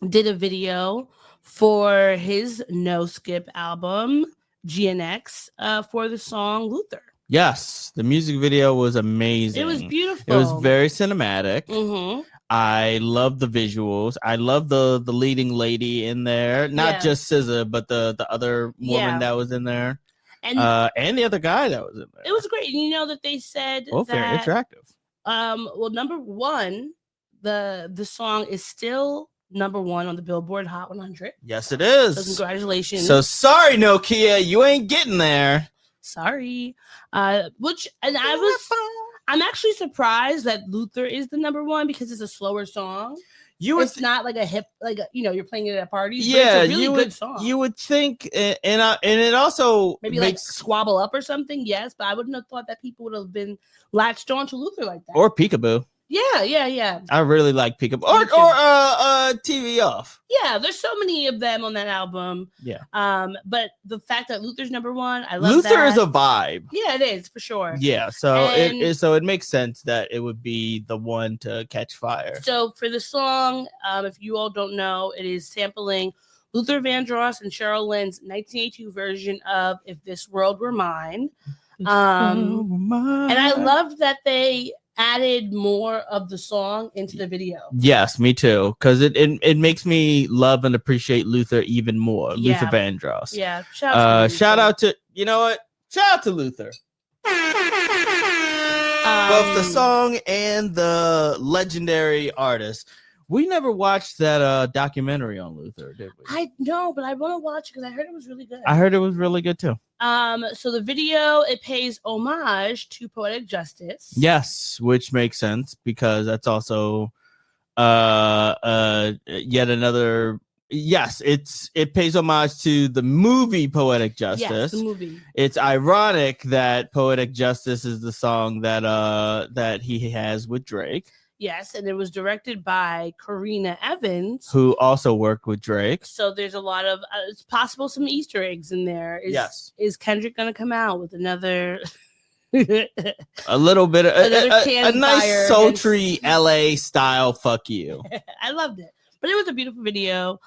did a video for his no skip album GNX for the song Luther. Yes, the music video was amazing. It was beautiful. It was very cinematic. Mm-hmm. I love the visuals. I love the leading lady in there. Not just SZA, but the other woman that was in there. And the other guy that was in there. It was great. And you know that they said very attractive. Well, number one, the song is still number one on the Billboard Hot 100. Yes, it is. So congratulations. So sorry, Nokia, you ain't getting there. Sorry. I'm actually surprised that Luther is the number one because it's a slower song. It's not like a hip, you're playing it at parties. Yeah, but it's a really good song. You would think, and it also maybe like Squabble Up or something. Yes, but I wouldn't have thought that people would have been latched on to Luther like that. Or Peekaboo. Yeah. I really like Peekaboo. Or TV Off. Yeah, there's so many of them on that album. Yeah. But the fact that Luther's number one, I love Luther that. is a vibe. Yeah, it is for sure. Yeah, so it makes sense that it would be the one to catch fire. So for the song, if you all don't know, it is sampling Luther Vandross and Cheryl Lynn's 1982 version of "If This World Were Mine." And I loved that they added more of the song into the video. Yes, me too. Because it makes me love and appreciate Luther even more. Yeah. Luther Vandross. Yeah. Shout out to, you know what? Shout out to Luther. Both the song and the legendary artist. We never watched that documentary on Luther, did we? I know, but I want to watch it because I heard it was really good. I heard it was really good too. So the video, it pays homage to Poetic Justice. Yes, which makes sense because that's also yet another. Yes, it pays homage to the movie Poetic Justice. Yes, the movie. It's ironic that Poetic Justice is the song that he has with Drake. Yes, and it was directed by Karina Evans, who also worked with Drake. So there's a lot of it's possible some Easter eggs in there. Is Kendrick gonna come out with another? A little bit of a nice fire sultry LA style fuck you. I loved it, but it was a beautiful video.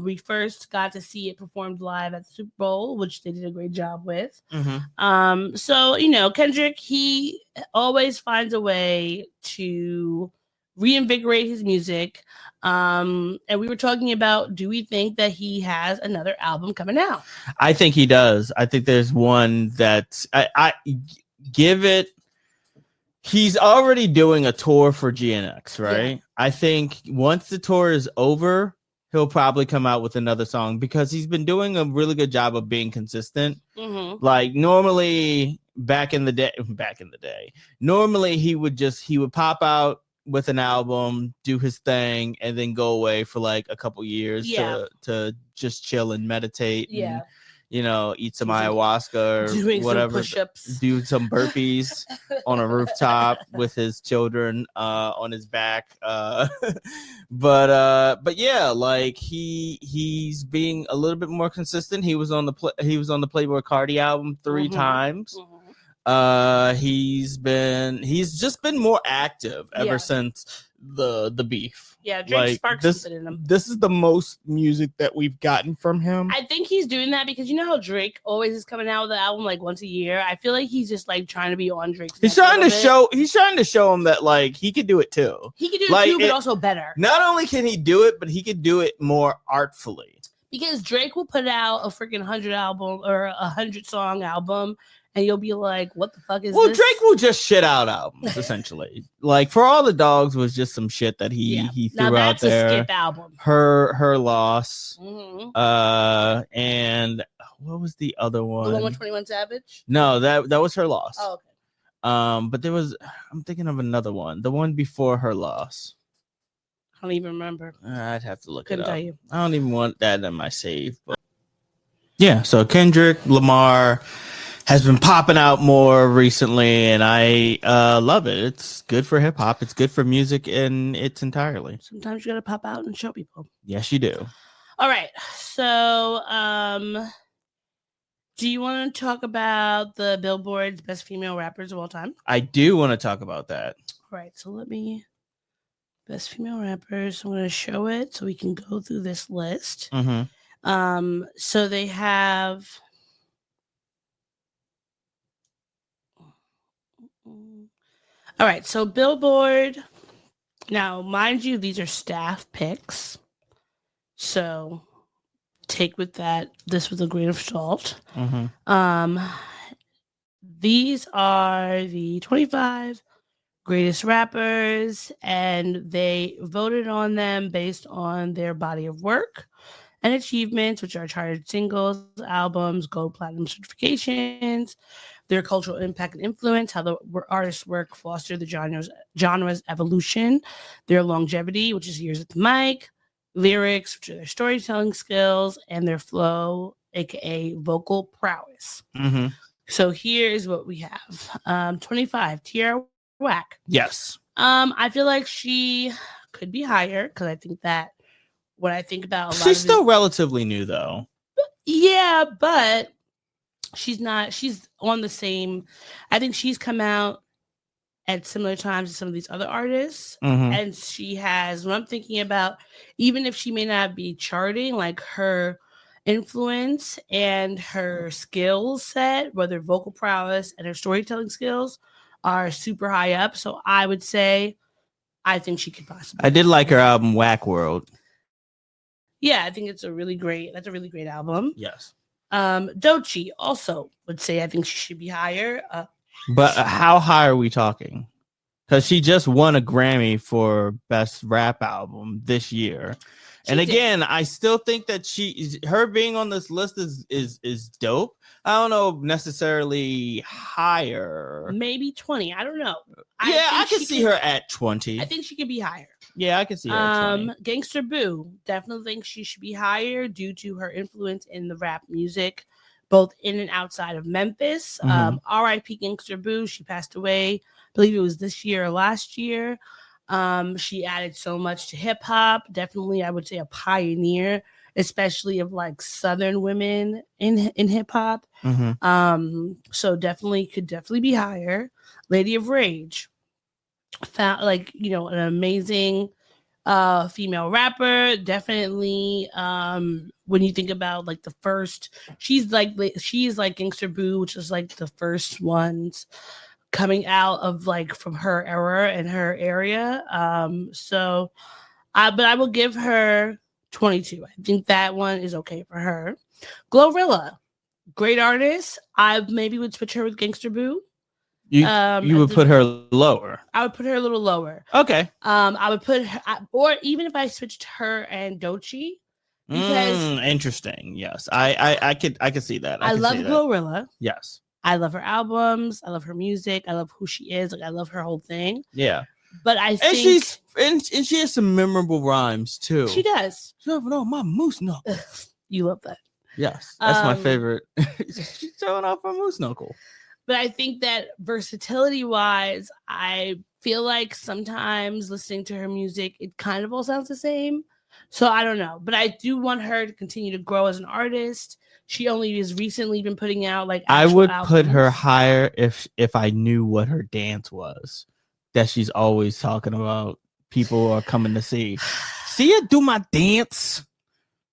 We first got to see it performed live at the Super Bowl, which they did a great job with. So, you know, Kendrick, he always finds a way to reinvigorate his music. And we were talking about, do we think that he has another album coming out? I think he does. I think there's one that I give it. He's already doing a tour for GNX, right? Yeah. I think once the tour is over, he'll probably come out with another song because he's been doing a really good job of being consistent. Like normally back in the day, normally he would pop out with an album, do his thing, and then go away for like a couple years to just chill and meditate. And, you know, eat some ayahuasca or whatever, do some burpees on a rooftop with his children on his back. But yeah, like he's being a little bit more consistent. He was on the Playboi Carti album 3 times. He's just been more active ever since the beef. Yeah, Drake sparks something in him. This is the most music that we've gotten from him. I think he's doing that because you know how Drake always is coming out with an album like once a year. I feel like he's just like trying to be on Drake's. He's trying to show him that like he could do it too. He could do it too, but also better. Not only can he do it, but he could do it more artfully. Because Drake will put out a freaking 100 album or a 100 song album. And you'll be like, what the fuck is this? Well, Drake will just shit out albums, essentially. Like, For All the Dogs was just some shit that he threw out there. That's a skip album. Her Loss. And what was the other one? The one with 21 Savage? No, that was Her Loss. Oh, okay. But I'm thinking of another one. The one before Her Loss. I don't even remember. I'd have to look it up. Tell you. I don't even want that in my save. But yeah, so Kendrick Lamar has been popping out more recently, and I love it. It's good for hip hop. It's good for music in its entirely. Sometimes you gotta pop out and show people. Yes, you do. All right. So, do you want to talk about the Billboard's best female rappers of all time? I do want to talk about that. All right. So best female rappers. I'm going to show it so we can go through this list. So they have. All right, so Billboard. Now, mind you, these are staff picks, so take this with a grain of salt. These are the 25 greatest rappers, and they voted on them based on their body of work and achievements, which are charted singles, albums, gold, platinum certifications, their cultural impact and influence, how the artist's work fostered the genre's evolution, their longevity, which is years at the mic, lyrics, which are their storytelling skills, and their flow, aka vocal prowess. So here's what we have. 25, Tierra Whack. Yes. I feel like she could be higher because I think that when I think about a lot she's still relatively new though. Yeah, but she's not. She's on the same. I think she's come out at similar times as some of these other artists, and she has. When I'm thinking about, even if she may not be charting, like her influence and her skill set, whether vocal prowess and her storytelling skills, are super high up. So I would say I think she could possibly. I did like her album Whack World. Yeah, I think that's a really great album. Yes. Doechii also would say I think she should be higher. But how high are we talking? Because she just won a Grammy for Best Rap Album this year. And again, I still think that her being on this list is dope. I don't know necessarily higher. Maybe 20. I don't know. I can see her at 20. I think she could be higher. Yeah, I can see her at 20. Gangsta Boo, definitely think she should be higher due to her influence in the rap music, both in and outside of Memphis. R.I.P. Gangsta Boo, she passed away. I believe it was this year or last year. She added so much to hip hop. Definitely, I would say a pioneer, especially of like Southern women in hip hop. So could be higher. Lady of Rage, found an amazing female rapper. Definitely, when you think about like the first, she's like Gangsta Boo, which is like the first ones coming out of like from her era and her area. But I will give her 22. I think that one is okay for her. Glorilla, great artist. I maybe would switch her with Gangsta Boo. You would put her lower. I would put her a little lower. Okay. I would put her, or even if I switched her and Doechii. Because interesting. Yes, I could see that. I love Glorilla. Yes. I love her albums. I love her music. I love who she is. Like I love her whole thing. Yeah. But I think and she has some memorable rhymes too. She does. Shoving on my moose knuckle. You love that. Yes, that's my favorite. She's showing off her moose knuckle. But I think that versatility wise, I feel like sometimes listening to her music, it kind of all sounds the same. So I don't know. But I do want her to continue to grow as an artist. She only has recently been putting out like I would albums. put her higher if I knew what her dance was that she's always talking about. People are coming to see it do my dance.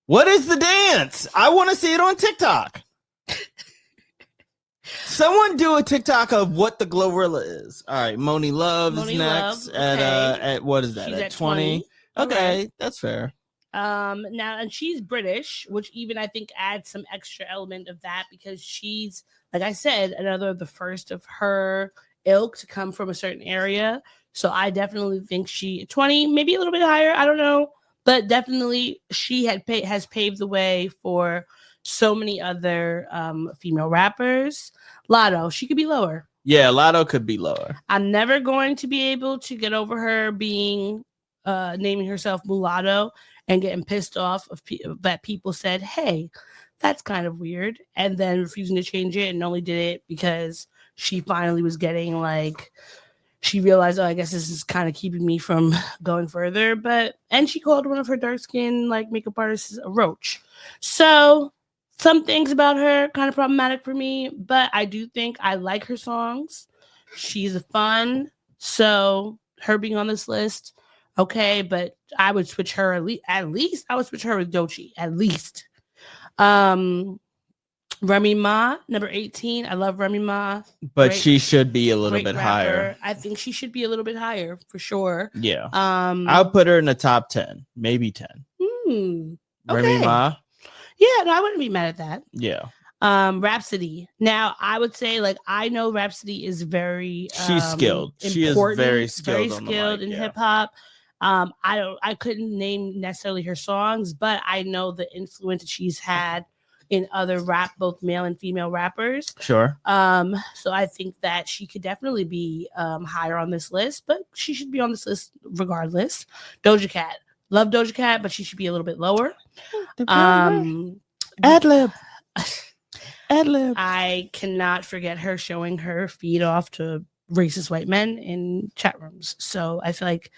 What is the dance? I want to see it on TikTok. Someone do a TikTok of what the Glorilla is. All right, Monet Love is next at what is that? She's at 20. Okay, right. That's fair. Now, and she's British, which even I think adds some extra element of that because she's, like I said, another of the first of her ilk to come from a certain area. So I definitely think 20, maybe a little bit higher. I don't know, but definitely she has paved the way for so many other female rappers. Lotto, she could be lower. Yeah, Lotto could be lower. I'm never going to be able to get over her being naming herself Mulatto and getting pissed off that people said, hey, that's kind of weird, and then refusing to change it and only did it because she finally was getting like, she realized, I guess this is kind of keeping me from going further. And she called one of her dark skin like makeup artists a roach. So some things about her kind of problematic for me, but I do think I like her songs. She's fun. So her being on this list, okay, but I would switch her at least I would switch her with Doechii, at least. Remy Ma, number 18. I love Remy Ma. But she should be a little bit higher. I think she should be a little bit higher for sure. Yeah. I'll put her in the top 10, maybe 10. Okay. Remy Ma. Yeah, no, I wouldn't be mad at that. Yeah. Rhapsody. Now, I would say, like, I know Rhapsody is very she's skilled. She is very skilled in hip hop. I couldn't name necessarily her songs, but I know the influence that she's had in other both male and female rappers. Sure. So I think that she could definitely be higher on this list, but she should be on this list regardless. Doja Cat. Love Doja Cat, but she should be a little bit lower. Ad-lib. I cannot forget her showing her feet off to racist white men in chat rooms. So I feel like,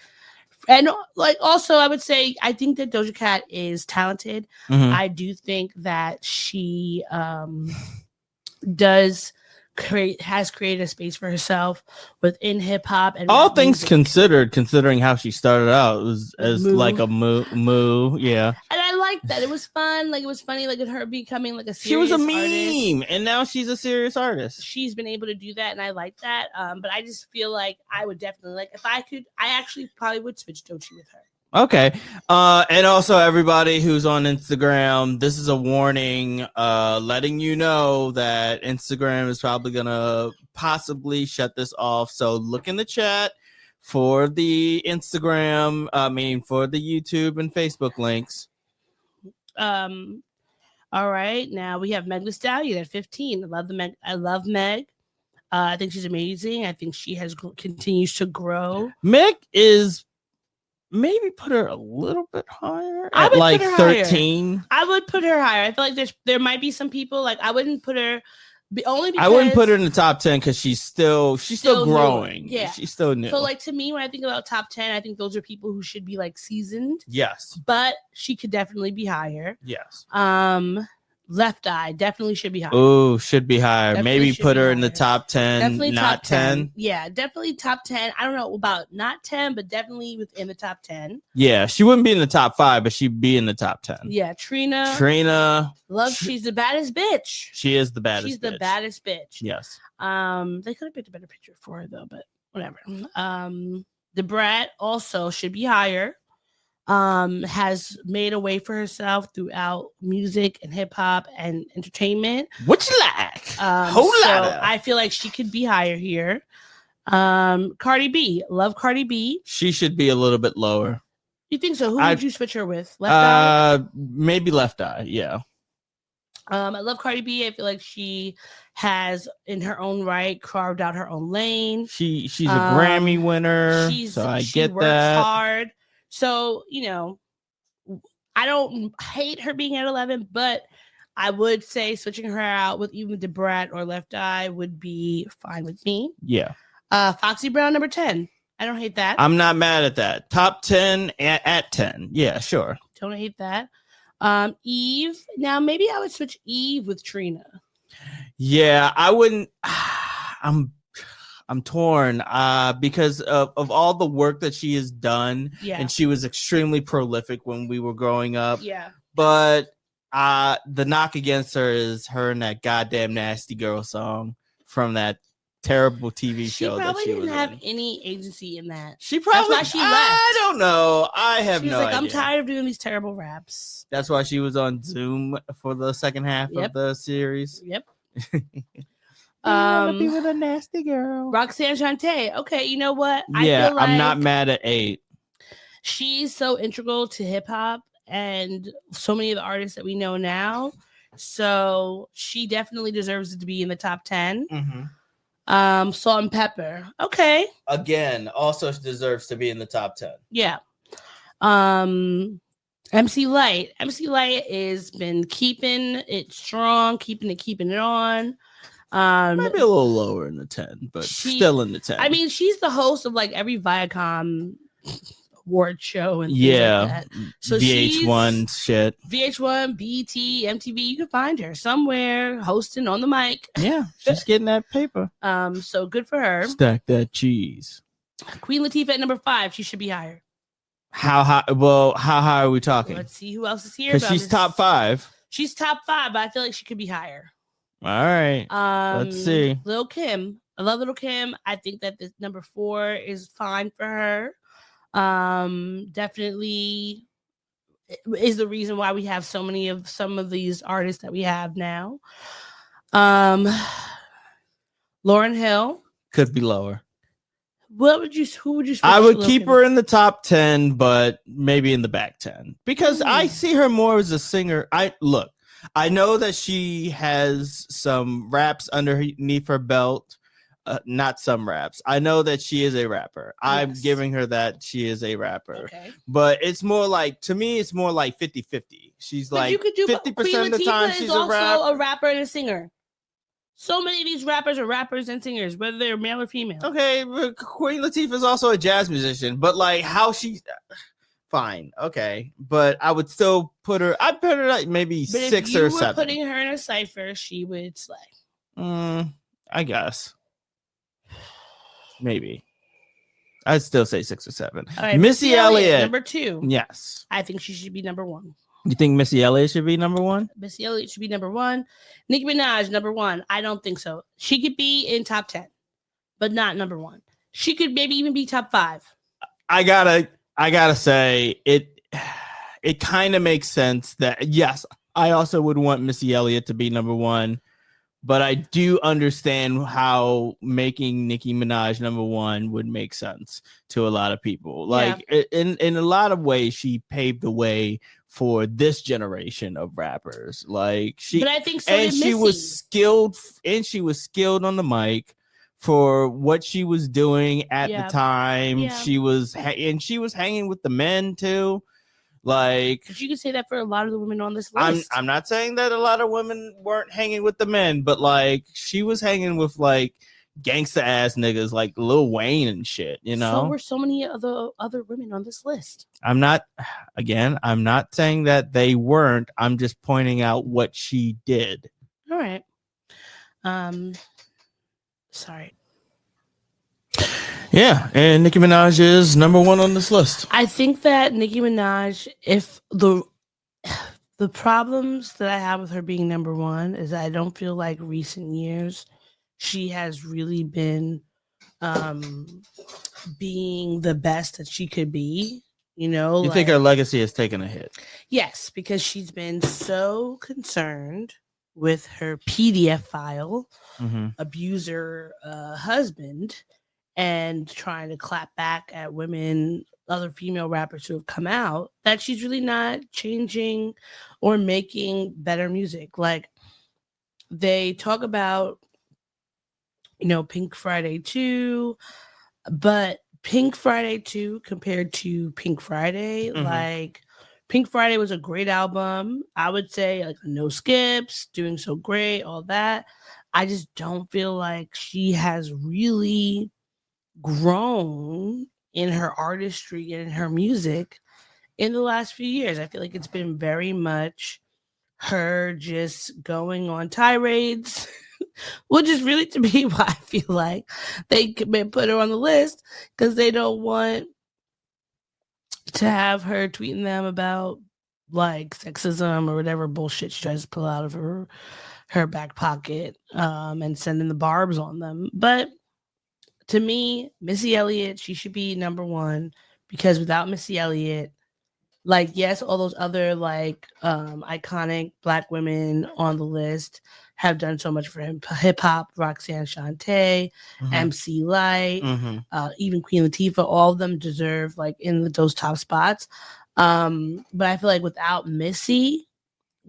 and like also I would say I think that Doja Cat is talented. Mm-hmm. I do think that she has created a space for herself within hip hop and all things considered, considering how she started out, it was as moo. like a moo, yeah. And I liked that. It was fun. Like, it was funny. Like, her becoming like a serious She was a artist. meme, and now she's a serious artist. She's been able to do that, and I like that. But I just feel like I would definitely, like, if I could, I actually probably would switch Doechii with her. Okay. And also everybody who's on Instagram, this is a warning, letting you know that Instagram is probably gonna possibly shut this off. So look in the chat for the Instagram, for the YouTube and Facebook links. All right. Now we have Meg Thee Stallion at 15. I love Meg. I think she's amazing. I think she continues to grow. Meg is maybe put her a little bit higher I at would like put her 13. Higher. I would put her higher. I feel like there might be some people, like, I wouldn't put her only because I wouldn't put her in the top 10 because she's still growing. New. Yeah, she's still new. So, like, to me, when I think about top 10, I think those are people who should be like seasoned. Yes, but she could definitely be higher. Yes. Left Eye definitely should be higher. Oh, should be higher. Definitely Maybe should put be her in higher. the top 10. Definitely not top 10. Yeah, definitely top 10. I don't know about not 10, but definitely within the top 10. Yeah, she wouldn't be in the top 5, but she'd be in the top 10. Yeah, Trina. She's the baddest bitch. She is the baddest. She's the baddest bitch. Yes. They could have picked a better picture for her though, but whatever. The Brat also should be higher. Has made a way for herself throughout music and hip hop and entertainment. What you like? So I feel like she could be higher here. Cardi B, love Cardi B. She should be a little bit lower. You think so? Who would you switch her with? Left Eye? Maybe Left Eye. Yeah. I love Cardi B. I feel like she has, in her own right, carved out her own lane. She's a Grammy winner. She works hard. So, I don't hate her being at 11, but I would say switching her out with even the Brat or Left Eye would be fine with me. Yeah. Foxy Brown, number 10. I don't hate that. I'm not mad at that. Top 10 at 10. Yeah, sure. Don't hate that. Eve. Now, maybe I would switch Eve with Trina. Yeah, I wouldn't. I'm torn because of all the work that she has done. Yeah. And she was extremely prolific when we were growing up. Yeah. But the knock against her is her and that goddamn Nasty Girl song from that terrible TV show that she was in. She probably didn't have any agency in that. She probably. That's why she left. I don't know. I have no idea. I'm tired of doing these terrible raps. That's why she was on Zoom for the second half of the series. Yep. Be with a nasty girl. Roxanne Shante. Okay, you know what? Yeah, I feel like I'm not mad at 8. She's so integral to hip hop and so many of the artists that we know now. So she definitely deserves to be in the top 10. Mm-hmm. Salt and Pepper. Okay. Again, also deserves to be in the top 10. Yeah. MC Light. MC Light has been keeping it strong, keeping it on. Maybe a little lower in the 10, but still in the 10. I mean, she's the host of like every Viacom award show and things like that. So VH1 shit. VH1, BET, MTV, you can find her somewhere hosting on the mic. Yeah, she's getting that paper. So good for her. Stack that cheese. Queen Latifah at number 5. She should be higher. How high? Well, how high are we talking? Let's see who else is here. Because she's top 5. She's top 5, but I feel like she could be higher. All right. Let's see. Lil' Kim. I love Lil' Kim. I think that the number 4 is fine for her. Definitely is the reason why we have some of these artists that we have now. Lauryn Hill could be lower. Who would you switch I would keep her in the top 10, but maybe in the back 10 because I see her more as a singer. I know that she has some raps underneath her belt. Not some raps. I know that she is a rapper. Yes. I'm giving her that she is a rapper. Okay. But it's more like, to me, it's more like 50-50. She's like 50% of the time she's a rapper and a singer. So many of these rappers are rappers and singers, whether they're male or female. Okay, but Queen Latifah is also a jazz musician, but like how she... Fine, okay, but I would still put her. I'd put her like maybe 6 or 7. If you were putting her in a cipher, she would slay. I guess, maybe. I'd still say 6 or 7. All right, Missy Elliott, number 2. Yes, I think she should be number 1. You think Missy Elliott should be number one? Missy Elliott should be number one. Nicki Minaj, number one. I don't think so. She could be in top 10, but not number one. She could maybe even be top 5. I gotta say it kind of makes sense that yes, I also would want Missy Elliott to be number one, but I do understand how making Nicki Minaj number one would make sense to a lot of people. Like in a lot of ways, she paved the way for this generation of rappers. Like but I think so and did she was Missy. skilled on the mic for what she was doing at the time. Yeah. She was hanging with the men too. Like, but you could say that for a lot of the women on this list. I'm not saying that a lot of women weren't hanging with the men, but like she was hanging with like gangsta ass niggas like Lil Wayne and shit, you know. So were so many other women on this list. I'm not saying that they weren't. I'm just pointing out what she did. All right. Sorry. Yeah, and Nicki Minaj is number one on this list. I think that Nicki Minaj, if the problems that I have with her being number one is I don't feel like recent years she has really been being the best that she could be. You know, you think her legacy has taken a hit? Yes, because she's been so concerned with her pedophile abuser husband and trying to clap back at women, other female rappers who have come out, that she's really not changing or making better music. Like they talk about, you know, Pink Friday 2, but Pink Friday 2 compared to Pink Friday, like Pink Friday was a great album. I would say like no skips, doing so great, all that. I just don't feel like she has really grown in her artistry and in her music in the last few years. I feel like it's been very much her just going on tirades, which is really to me why I feel like they put her on the list, because they don't want to have her tweeting them about like sexism or whatever bullshit she tries to pull out of her back pocket and sending the barbs on them. But to me, Missy Elliott, she should be number one, because without Missy Elliott, like, yes, all those other like iconic Black women on the list have done so much for hip hop. Roxanne Shante, MC Lyte, even Queen Latifah, all of them deserve like in those top spots. But I feel like without Missy,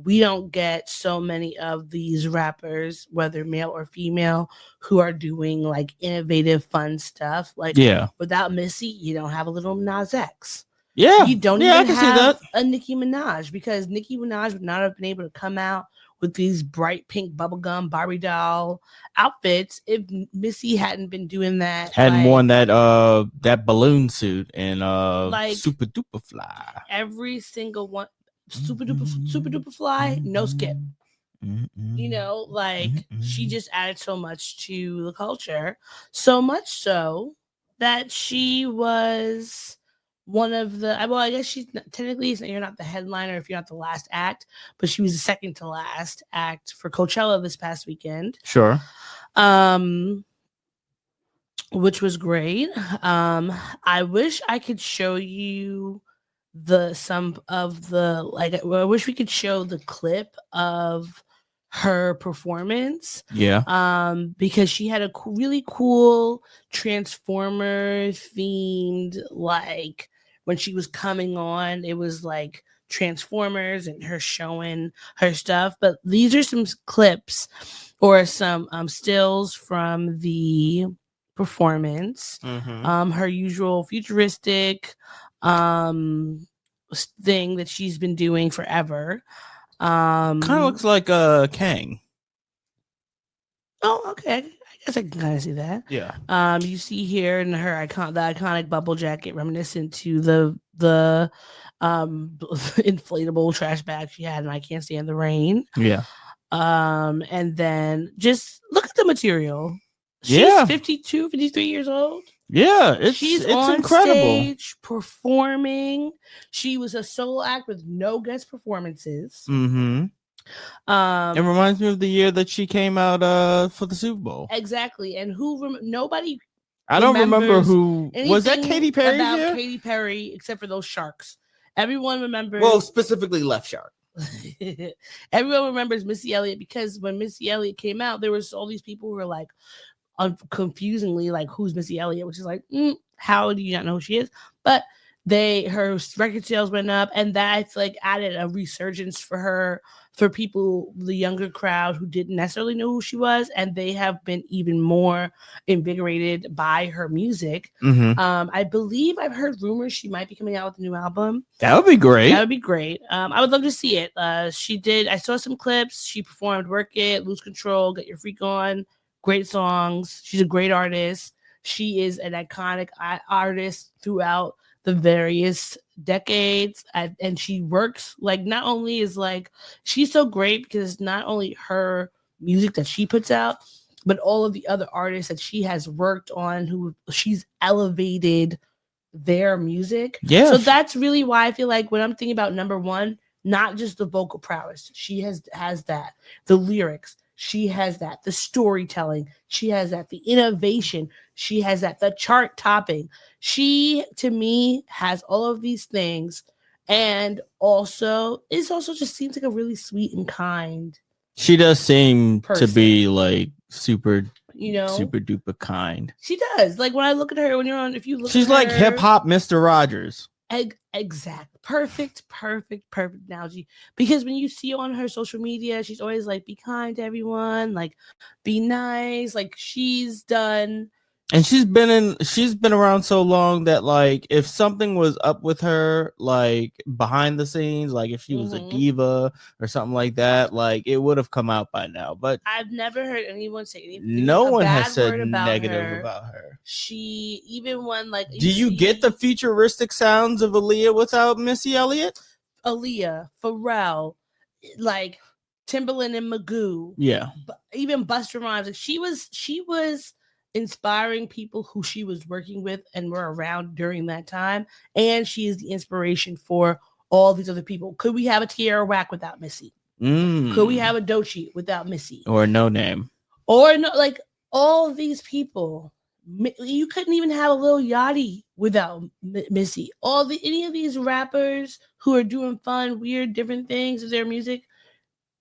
we don't get so many of these rappers, whether male or female, who are doing like innovative, fun stuff. Like, without Missy, you don't have a little Nas X. Yeah, you don't I even can have see a Nicki Minaj, because Nicki Minaj would not have been able to come out with these bright pink bubblegum Barbie doll outfits if Missy hadn't been doing that. Hadn't worn that balloon suit and like super duper fly. Every single one. Super duper fly, no skip. You know, like she just added so much to the culture, so much so that she was one of the, well, I guess she's technically, you're not the headliner if you're not the last act, but she was the second to last act for Coachella this past weekend. Sure. Which was great. I wish I could show you I wish we could show the clip of her performance. Yeah. Because she had a really cool Transformer themed, like when she was coming on, it was like Transformers and her showing her stuff. But these are some clips or some stills from the performance. Her usual futuristic thing that she's been doing forever. Kind of looks like Kang. Oh, okay. I guess I can kind of see that. Yeah. You see here in her the iconic bubble jacket, reminiscent to the inflatable trash bag she had, and I Can't Stand the Rain. Yeah. And then just look at the material. She's 52, 53 years old. Yeah, She's it's on incredible. stage performing. She was a solo act with no guest performances. Mm-hmm. It reminds me of the year that she came out for the Super Bowl. Exactly, and nobody. I don't remember who was that. anything Katy Perry about year? Katy Perry, except for those sharks. Everyone remembers. Well, specifically Left Shark. Everyone remembers Missy Elliott because when Missy Elliott came out, there was all these people who were like, confusingly like, who's Missy Elliott, which is like, how do you not know who she is? But her record sales went up, and that's like added a resurgence for her, for people, the younger crowd who didn't necessarily know who she was, and they have been even more invigorated by her music. I believe I've heard rumors she might be coming out with a new album. That would be great. That would be great. I would love to see it. She did. I saw some clips. She performed "Work It," "Lose Control," "Get Your Freak On." Great songs. She's a great artist. She is an iconic artist throughout the various decades, and she works like, not only is like, she's so great because it's not only her music that she puts out, but all of the other artists that she has worked on, who she's elevated their music. Yeah. So that's really why I feel like when I'm thinking about number one, not just the vocal prowess, she has that, the lyrics, she has that, the storytelling, she has that, the innovation, she has that, the chart topping. She, to me, has all of these things, and also just seems like a really sweet and kind. She does seem person. to be like super super duper kind. She does. Like when I look at her, if you look, she's at like her, hip hop Mr. Rogers. Exact. Perfect analogy. Because when you see on her social media, she's always like, be kind to everyone, like be nice. Like she's done. And she's been around so long that like if something was up with her, like behind the scenes, like if she was a diva or something like that, like it would have come out by now. But I've never heard anyone say anything. No one has said negative about her. She even when like, do you get the futuristic sounds of Aaliyah without Missy Elliott? Aaliyah, Pharrell, like Timbaland and Magoo. Yeah. Even Busta Rhymes. Like she was inspiring people who she was working with and were around during that time, and she is the inspiration for all these other people. Could we have a Tierra Whack without Missy? Could we have a Doechii without Missy? Or No Name? Or no, like all of these people. You couldn't even have a Lil Yachty without Missy. Any of these rappers who are doing fun, weird, different things with their music,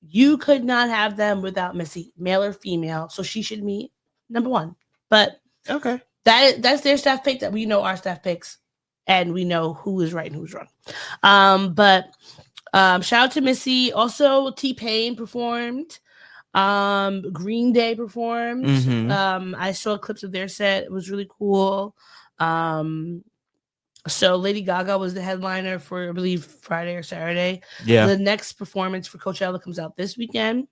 you could not have them without Missy, male or female. So she should be number one. But okay, that's their staff pick. That we know our staff picks, and we know who is right and who's wrong. But shout out to Missy. Also, T-Pain performed. Green Day performed. I saw clips of their set. It was really cool. So Lady Gaga was the headliner for, I believe, Friday or Saturday. Yeah. The next performance for Coachella comes out this weekend.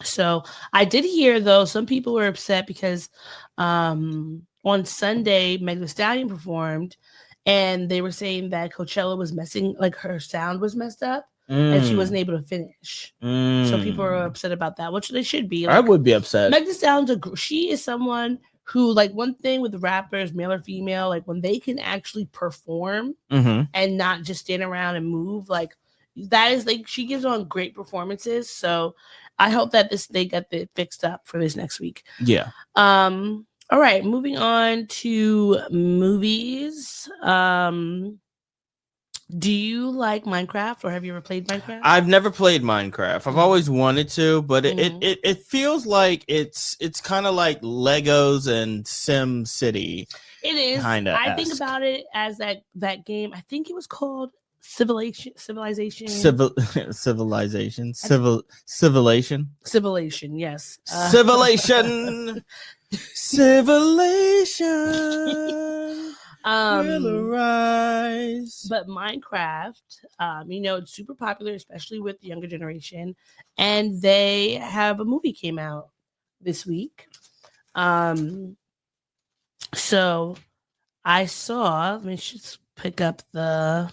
So I did hear, though, some people were upset because on Sunday, Meg Thee Stallion performed, and they were saying that Coachella was like her sound was messed up, and she wasn't able to finish. So people are upset about that, which they should be. Like, I would be upset. Meg Thee Stallion, she is someone who, like, one thing with rappers, male or female, like when they can actually perform and not just stand around and move, like that is like, she gives on great performances. So I hope that they get it fixed up for this next week. Yeah. All right, moving on to movies. Do you like Minecraft, or have you ever played Minecraft? I've never played Minecraft. I've always wanted to, but it feels like it's kind of like Legos and Sim City. It is. Kinda I think about it as that game. I think it was called Civilization. Yes. Civilization. Civilization. Will arise. But Minecraft, it's super popular, especially with the younger generation, and they have a movie came out this week. So I saw. Let me just pick up the.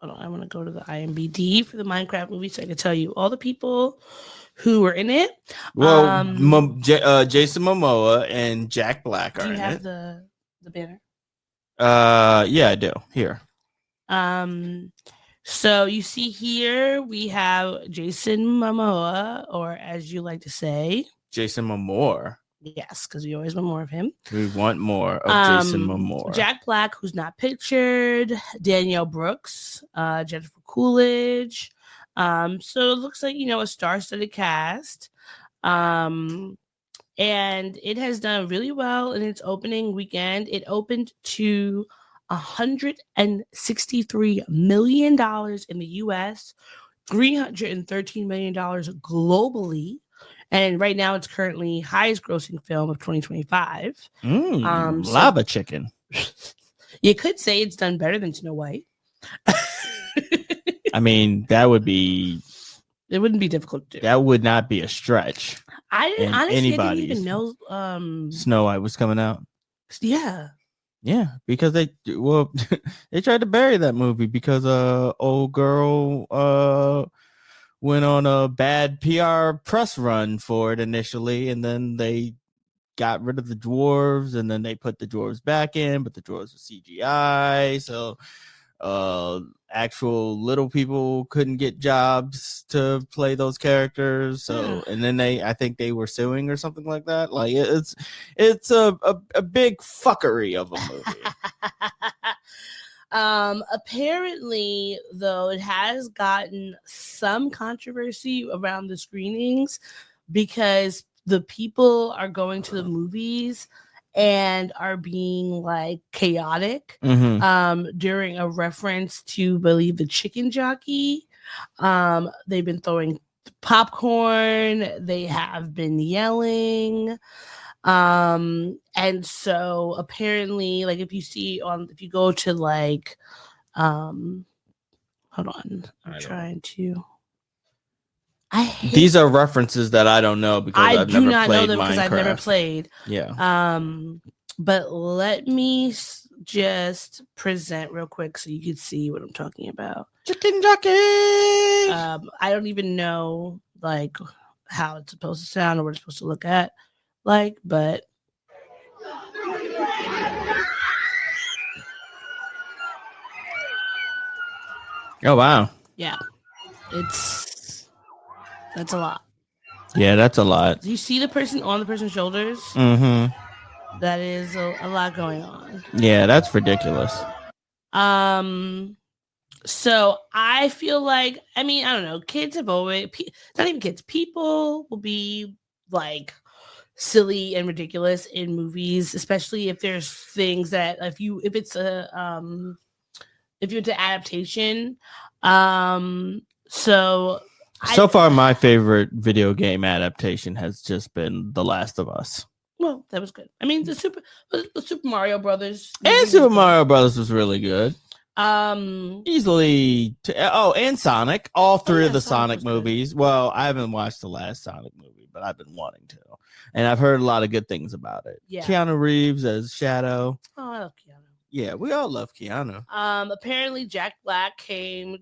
hold on, I want to go to the IMDb for the Minecraft movie so I can tell you all the people who were in it. Well, Jason Momoa and Jack Black are do you in have it. the banner? Yeah, I do. Here. So you see here we have Jason Momoa, or as you like to say, Jason Momoa. yes, because we always want more of him. We want more of Jason Momoa. Jack Black, who's not pictured, Danielle Brooks, Jennifer Coolidge. So it looks like, a star-studded cast. And it has done really well in its opening weekend. It opened to $163 million in the US, $313 million globally. And right now it's currently highest grossing film of 2025. Lava Chicken. You could say it's done better than Snow White. I mean, it wouldn't be difficult to do. That would not be a stretch. I didn't even know Snow White was coming out. Yeah. Yeah, because they tried to bury that movie because old girl went on a bad PR press run for it initially, and then they got rid of the dwarves, and then they put the dwarves back in, but the dwarves were CGI, so actual little people couldn't get jobs to play those characters. So, and then I think they were suing or something like that. Like it's a big fuckery of a movie. Apparently, though, it has gotten some controversy around the screenings because the people are going to the movies and are being like chaotic during a reference to, believe, the chicken jockey. They've been throwing popcorn. They have been yelling. And so apparently, like if you go to like, hold on, I'm trying to. These are references that I don't know because I've never played Minecraft. Because I've never played. Yeah. But let me just present real quick so you can see what I'm talking about. Chicken jockey. I don't even know like how it's supposed to sound or what it's supposed to look at like, but oh wow. Yeah. That's a lot. Yeah, that's a lot. Do you see the person on the person's shoulders? Mm-hmm. That is a lot going on. Yeah, that's ridiculous. So I feel like, I don't know, kids have always, not even kids, people will be like silly and ridiculous in movies, especially if there's things that if it's an adaptation. So far, my favorite video game adaptation has just been The Last of Us. Well, that was good. The Super Mario Brothers and Super Mario Brothers was really good. Easily, and Sonic. All three of the Sonic movies. Good. Well, I haven't watched the last Sonic movie, but I've been wanting to, and I've heard a lot of good things about it. Yeah. Keanu Reeves as Shadow. Oh, I love Keanu. Yeah, we all love Keanu. Apparently Jack Black came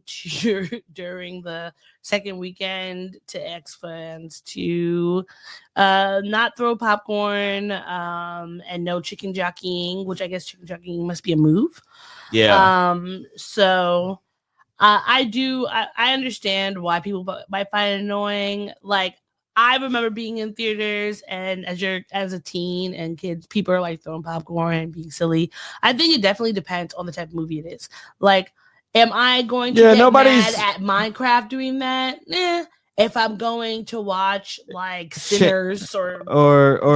during the second weekend to X fans to not throw popcorn and no chicken jockeying, which I guess chicken jockeying must be a move. Yeah. So I understand why people might find it annoying. Like, I remember being in theaters and as a teen and kids, people are like throwing popcorn and being silly. I think it definitely depends on the type of movie it is. Like, am I going to get mad at Minecraft doing that? If I'm going to watch like Sinners or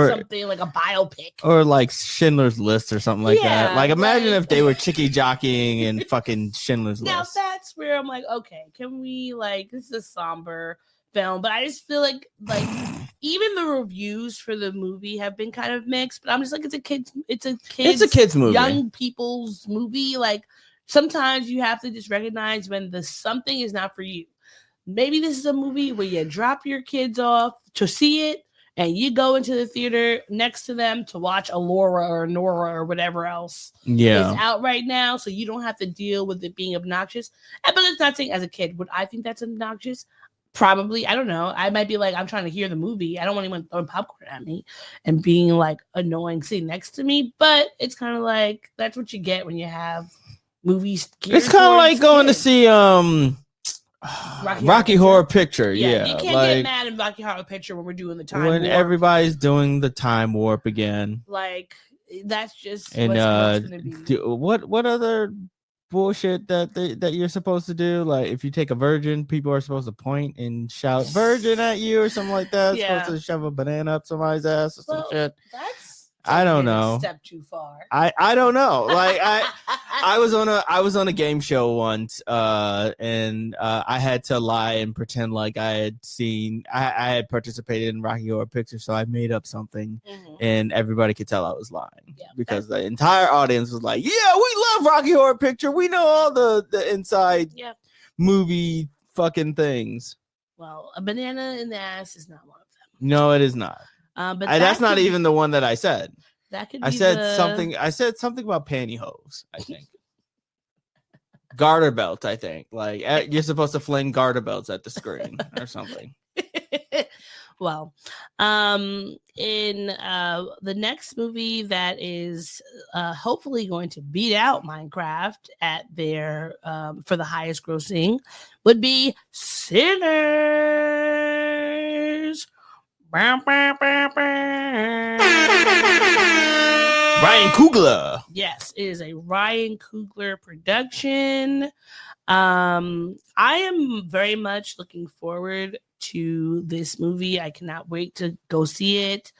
something like a biopic or like Schindler's List or something like that. Like, imagine if they were chicky jockeying and fucking Schindler's List. Now that's where I'm like, okay, can we this is a somber film, but I just feel like even the reviews for the movie have been kind of mixed. But I'm just like, it's a kids movie, young people's movie. Like, sometimes you have to just recognize when something is not for you. Maybe this is a movie where you drop your kids off to see it, and you go into the theater next to them to watch Allura or Nora or whatever else is out right now, so you don't have to deal with it being obnoxious. But it's not saying as a kid, would I think that's obnoxious? Probably. I don't know. I might be like, I'm trying to hear the movie. I don't want anyone throwing popcorn at me and being like annoying sitting next to me. But it's kind of like, that's what you get when you have movies. It's kind of like going to see Rocky Horror Picture. Yeah. You can't get mad at Rocky Horror Picture when we're doing the time when warp. everybody's doing the time warp again. Like, that's just and what's gonna be. What other bullshit that you're supposed to do? Like, if you take a virgin, people are supposed to point and shout "virgin" at you or something like that. Supposed to shove a banana up somebody's ass or some shit. That's I don't know. A step too far. I don't know. Like I was on a game show once, and I had to lie and pretend like I had participated in Rocky Horror Picture, so I made up something, and everybody could tell I was lying because the entire audience was like, "Yeah, we love Rocky Horror Picture. We know all the inside movie fucking things." Well, a banana in the ass is not one of them. No, it is not. But that's not even the one that I said. That could. I said something about pantyhose. I think garter belt. I think like you're supposed to fling garter belts at the screen or something. Well, in the next movie that is hopefully going to beat out Minecraft at their for the highest grossing would be Sinners. Ryan Coogler. Yes, it is a Ryan Coogler production. I am very much looking forward to this movie. I cannot wait to go see it.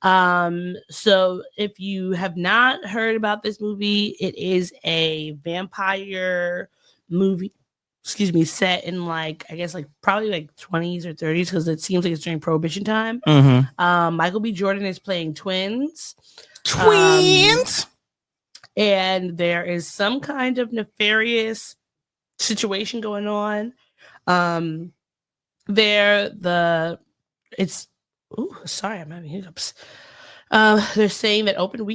So if you have not heard about this movie, it is a vampire movie. Set in probably 20s or 30s because it seems like it's during Prohibition time. Michael B. Jordan is playing twins. And there is some kind of nefarious situation going on. I'm having hiccups. They're saying that open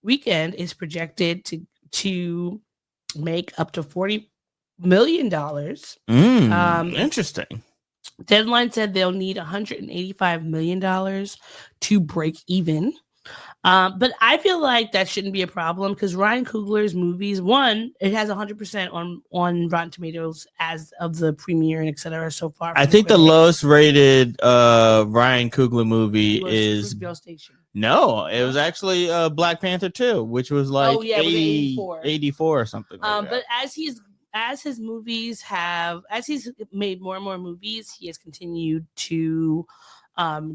weekend is projected to make up to $40 million. Interesting. Deadline said they'll need $185 million to break even. But I feel like that shouldn't be a problem because Ryan Coogler's movies, one, it has 100% on Rotten Tomatoes as of the premiere and etc. so far. I think the lowest rated Ryan Coogler movie is Station. No, it was actually Black Panther 2, which was like 84 or something. But as he's made more and more movies, he has continued to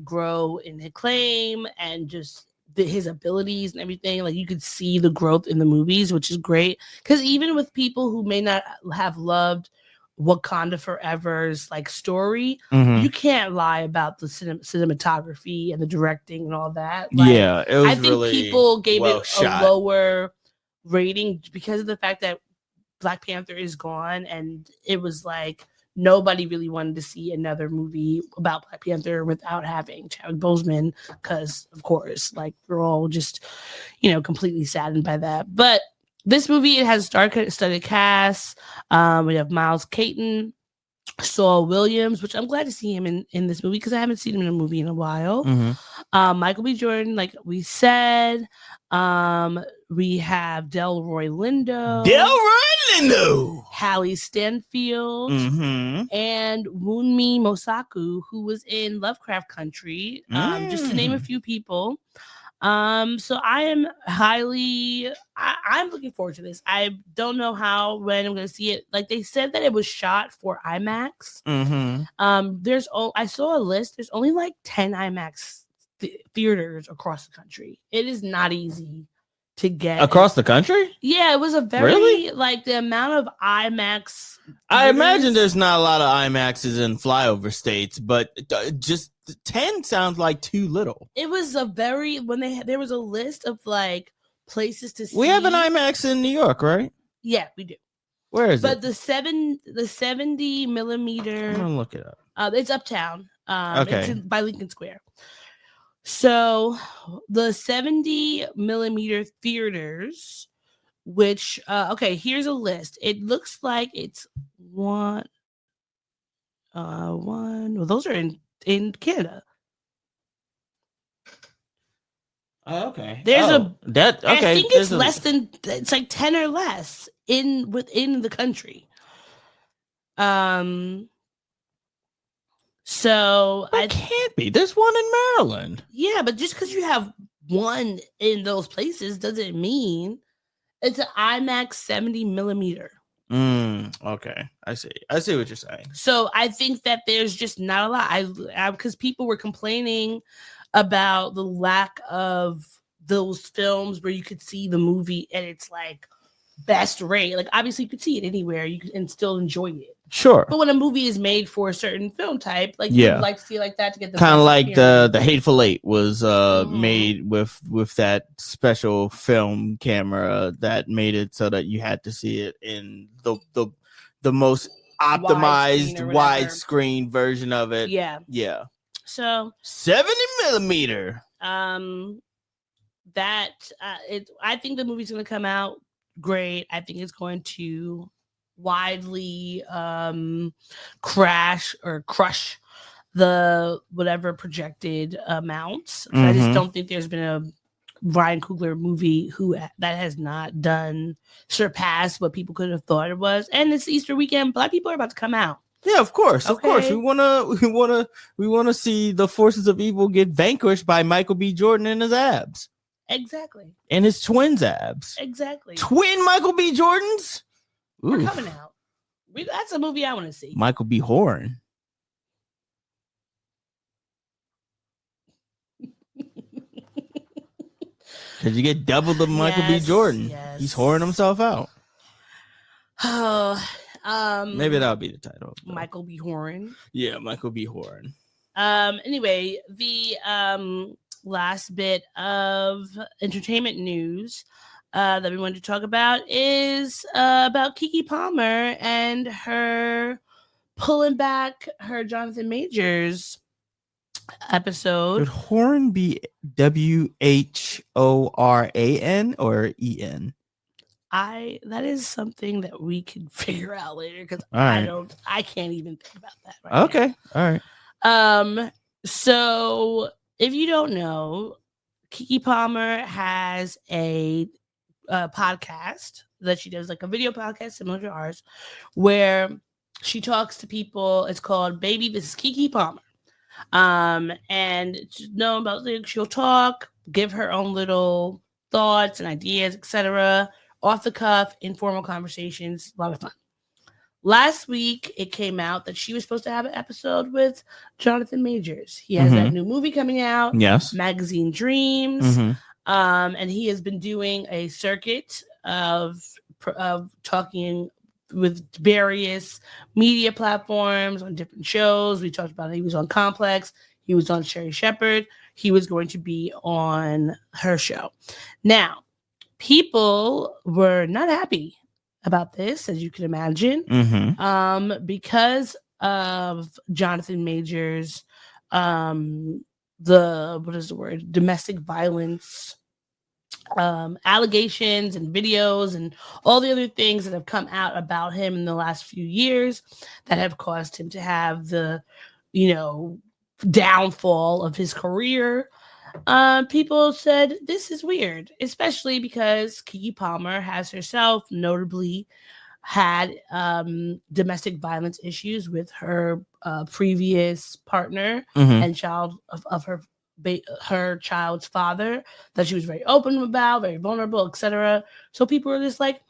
grow in acclaim and just his abilities and everything. Like you could see the growth in the movies, which is great. Because even with people who may not have loved Wakanda Forever's story, you can't lie about the cinematography and the directing and all that. It was I think really people gave it shot. a lower rating because of the fact that Black Panther is gone, and it was like nobody really wanted to see another movie about Black Panther without having Chadwick Boseman, because of course, we're all just, completely saddened by that. But this movie, it has a studded cast. We have Miles Caton, Saul Williams, which I'm glad to see him in this movie because I haven't seen him in a movie in a while. Michael B. Jordan, like we said. We have Delroy Lindo. Hallie Stanfield. And Wunmi Mosaku, who was in Lovecraft Country, just to name a few people. So I am I'm looking forward to this. I don't know when I'm going to see it. Like they said that it was shot for IMAX. I saw a list. There's only 10 IMAX theaters across the country. It is not easy to get across the country. Yeah, it was a very the amount of IMAX. I imagine there's not a lot of IMAXs in flyover states, but just 10 sounds like too little. It was there was a list of places to see. We have an IMAX in New York, right? Yeah, we do. Where is it? But the 70 millimeter. I'm gonna look it up. It's uptown. Okay. It's by Lincoln Square. So the 70 millimeter theaters, which okay, here's a list. It looks like it's one. Well, those are in Canada. Oh, okay. There's that. Okay. I think it's less than. It's like 10 or less within the country. So That can't be. There's one in Maryland. Yeah, but just because you have one in those places doesn't mean it's an IMAX 70 millimeter. Okay, I see what you're saying. So I think that there's just not a lot. Because people were complaining about the lack of those films where you could see the movie and it's like best rate. Like obviously you could see it anywhere and still enjoy it. Sure. But when a movie is made for a certain film type, like you would like to see like that to get the kind of best like experience. the Hateful Eight was made with that special film camera that made it so that you had to see it in the most optimized widescreen version of it. Yeah. So 70 millimeter. I think the movie's going to come out great. I think it's going to widely crush the whatever projected amounts. I just don't think there's been a Ryan Coogler movie that has not surpassed what people could have thought it was. And it's Easter weekend. Black people are about to come out. Yeah, of course. We wanna see the forces of evil get vanquished by Michael B. Jordan and his abs. Exactly. And his twins' abs. Exactly. Twin Michael B. Jordans? We're coming out. That's a movie I want to see. Michael B. Whoren. Because you get double the Michael B. Jordan. Yes. He's whoring himself out. Oh, maybe that'll be the title. Michael B. Whoren. Yeah, Michael B. Whoren. Anyway, the last bit of entertainment news that we wanted to talk about is about Keke Palmer and her pulling back her Jonathan Majors episode. Would Whoren be WHORAN or EN? That is something that we can figure out later because right. I can't even think about that right now. Okay. All right. So if you don't know, Keke Palmer has a podcast that she does, like a video podcast similar to ours, where she talks to people. It's called Baby, This is Keke Palmer. And to know about it, she'll talk, give her own little thoughts and ideas, etc. Off the cuff, informal conversations, a lot of fun. Last week, it came out that she was supposed to have an episode with Jonathan Majors. He has that new movie coming out, yes, Magazine Dreams, and he has been doing a circuit of talking with various media platforms on different shows. We talked about it. He was on Complex. He was on Sherry Shepherd. He was going to be on her show. Now, people were not happy about this, as you can imagine, because of Jonathan Majors, domestic violence allegations and videos and all the other things that have come out about him in the last few years that have caused him to have the, downfall of his career. People said this is weird, especially because Keke Palmer has herself notably had domestic violence issues with her previous partner and child of her child's father that she was very open about, very vulnerable, etc. So people were just like,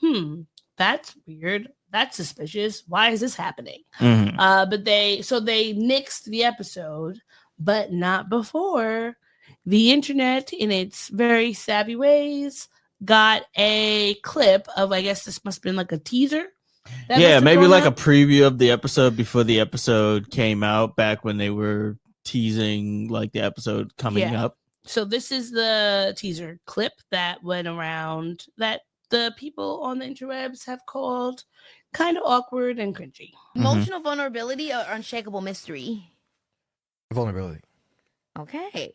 that's weird. That's suspicious. Why is this happening? But they nixed the episode, but not before the internet, in its very savvy ways, got a clip of, I guess this must have been like a teaser. Yeah, maybe like a preview of the episode before the episode came out, back when they were teasing like the episode coming up. So this is the teaser clip that went around that the people on the interwebs have called kind of awkward and cringy. Emotional vulnerability or unshakable mystery? Vulnerability. Okay.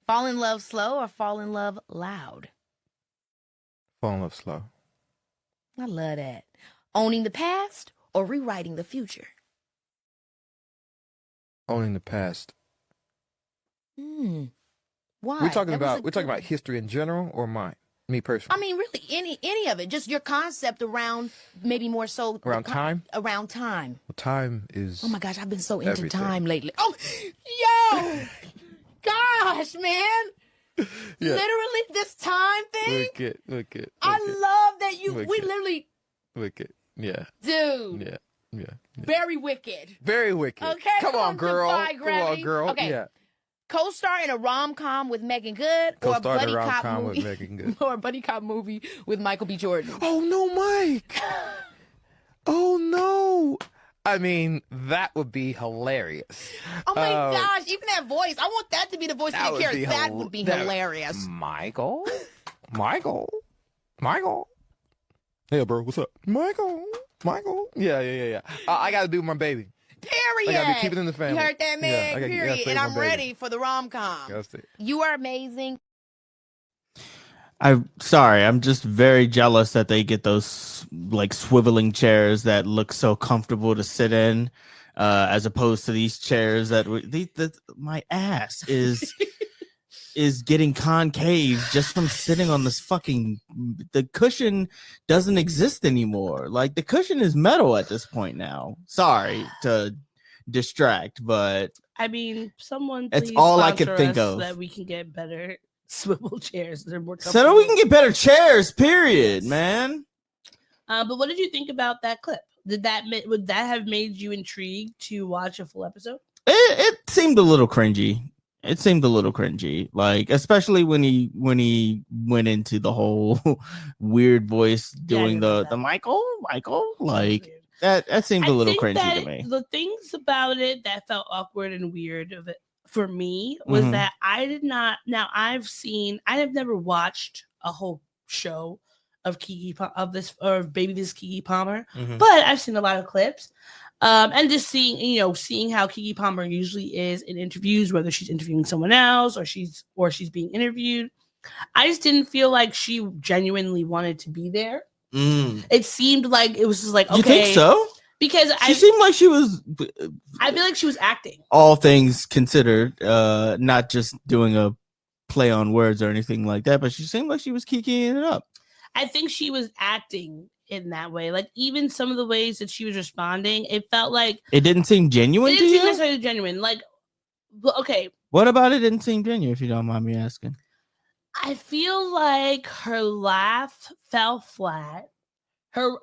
Fall in love slow or fall in love loud? Fall in love slow. I love that. Owning the past or rewriting the future? Owning the past. Why? We're talking about history in general or me personally? I mean, really, any of it. Just your concept around maybe more so Around time? Around time. Well, time is. Oh my gosh, I've been so into everything. time lately. Oh, yo, gosh, man. Yeah. Literally, this time thing. Look it. I love that you. We literally. Look it. Yeah. Dude. Yeah. Very wicked. Very wicked. Okay. Come on, girl. defy Come gravity. on, girl. Okay. Yeah. Co-star in a rom-com with Megan Good or a Co-star in buddy a cop rom-com with movie Megan Good. or a buddy cop movie with Michael B Jordan. Oh no, Mike. Oh no. I mean, that would be hilarious. Oh my gosh, even that voice. I want that to be the voice of the character. That would be hilarious. Michael. Hey, bro, what's up? Michael. Yeah. I got to do my baby. Period. I got to be keeping it in the family. You heard that, man? Yeah, Period. And I'm ready for the rom-com. You are amazing. I'm sorry. I'm just very jealous that they get those like swiveling chairs that look so comfortable to sit in, as opposed to these chairs that my ass is getting concave just from sitting on this fucking. The cushion doesn't exist anymore. Like the cushion is metal at this point now. Sorry to distract, but I mean, someone. That's please all I could sponsor think us of. That we can get better swivel chairs. They're more so that we can get better chairs. Period, man. But what did you think about that clip? Would that have made you intrigued to watch a full episode? It seemed a little cringy. Like especially when he went into the whole weird voice doing the Michael. Like that seemed a little cringy to me. The things about it that felt awkward and weird of it for me was that I did not. Now I have never watched a whole show of Baby This Keke Palmer, but I've seen a lot of clips. And just seeing how Keke Palmer usually is in interviews, whether she's interviewing someone else or she's being interviewed. I just didn't feel like she genuinely wanted to be there. It seemed like it was just like, okay. You think so? Because she seemed like she was. I feel like she was acting. All things considered, not just doing a play on words or anything like that, but she seemed like she was kikiing it up. I think she was acting in that way. Like even some of the ways that she was responding, it felt like it didn't seem genuine. It didn't seem necessarily genuine. Like, okay. What about it didn't seem genuine? If you don't mind me asking. I feel like her laugh fell flat.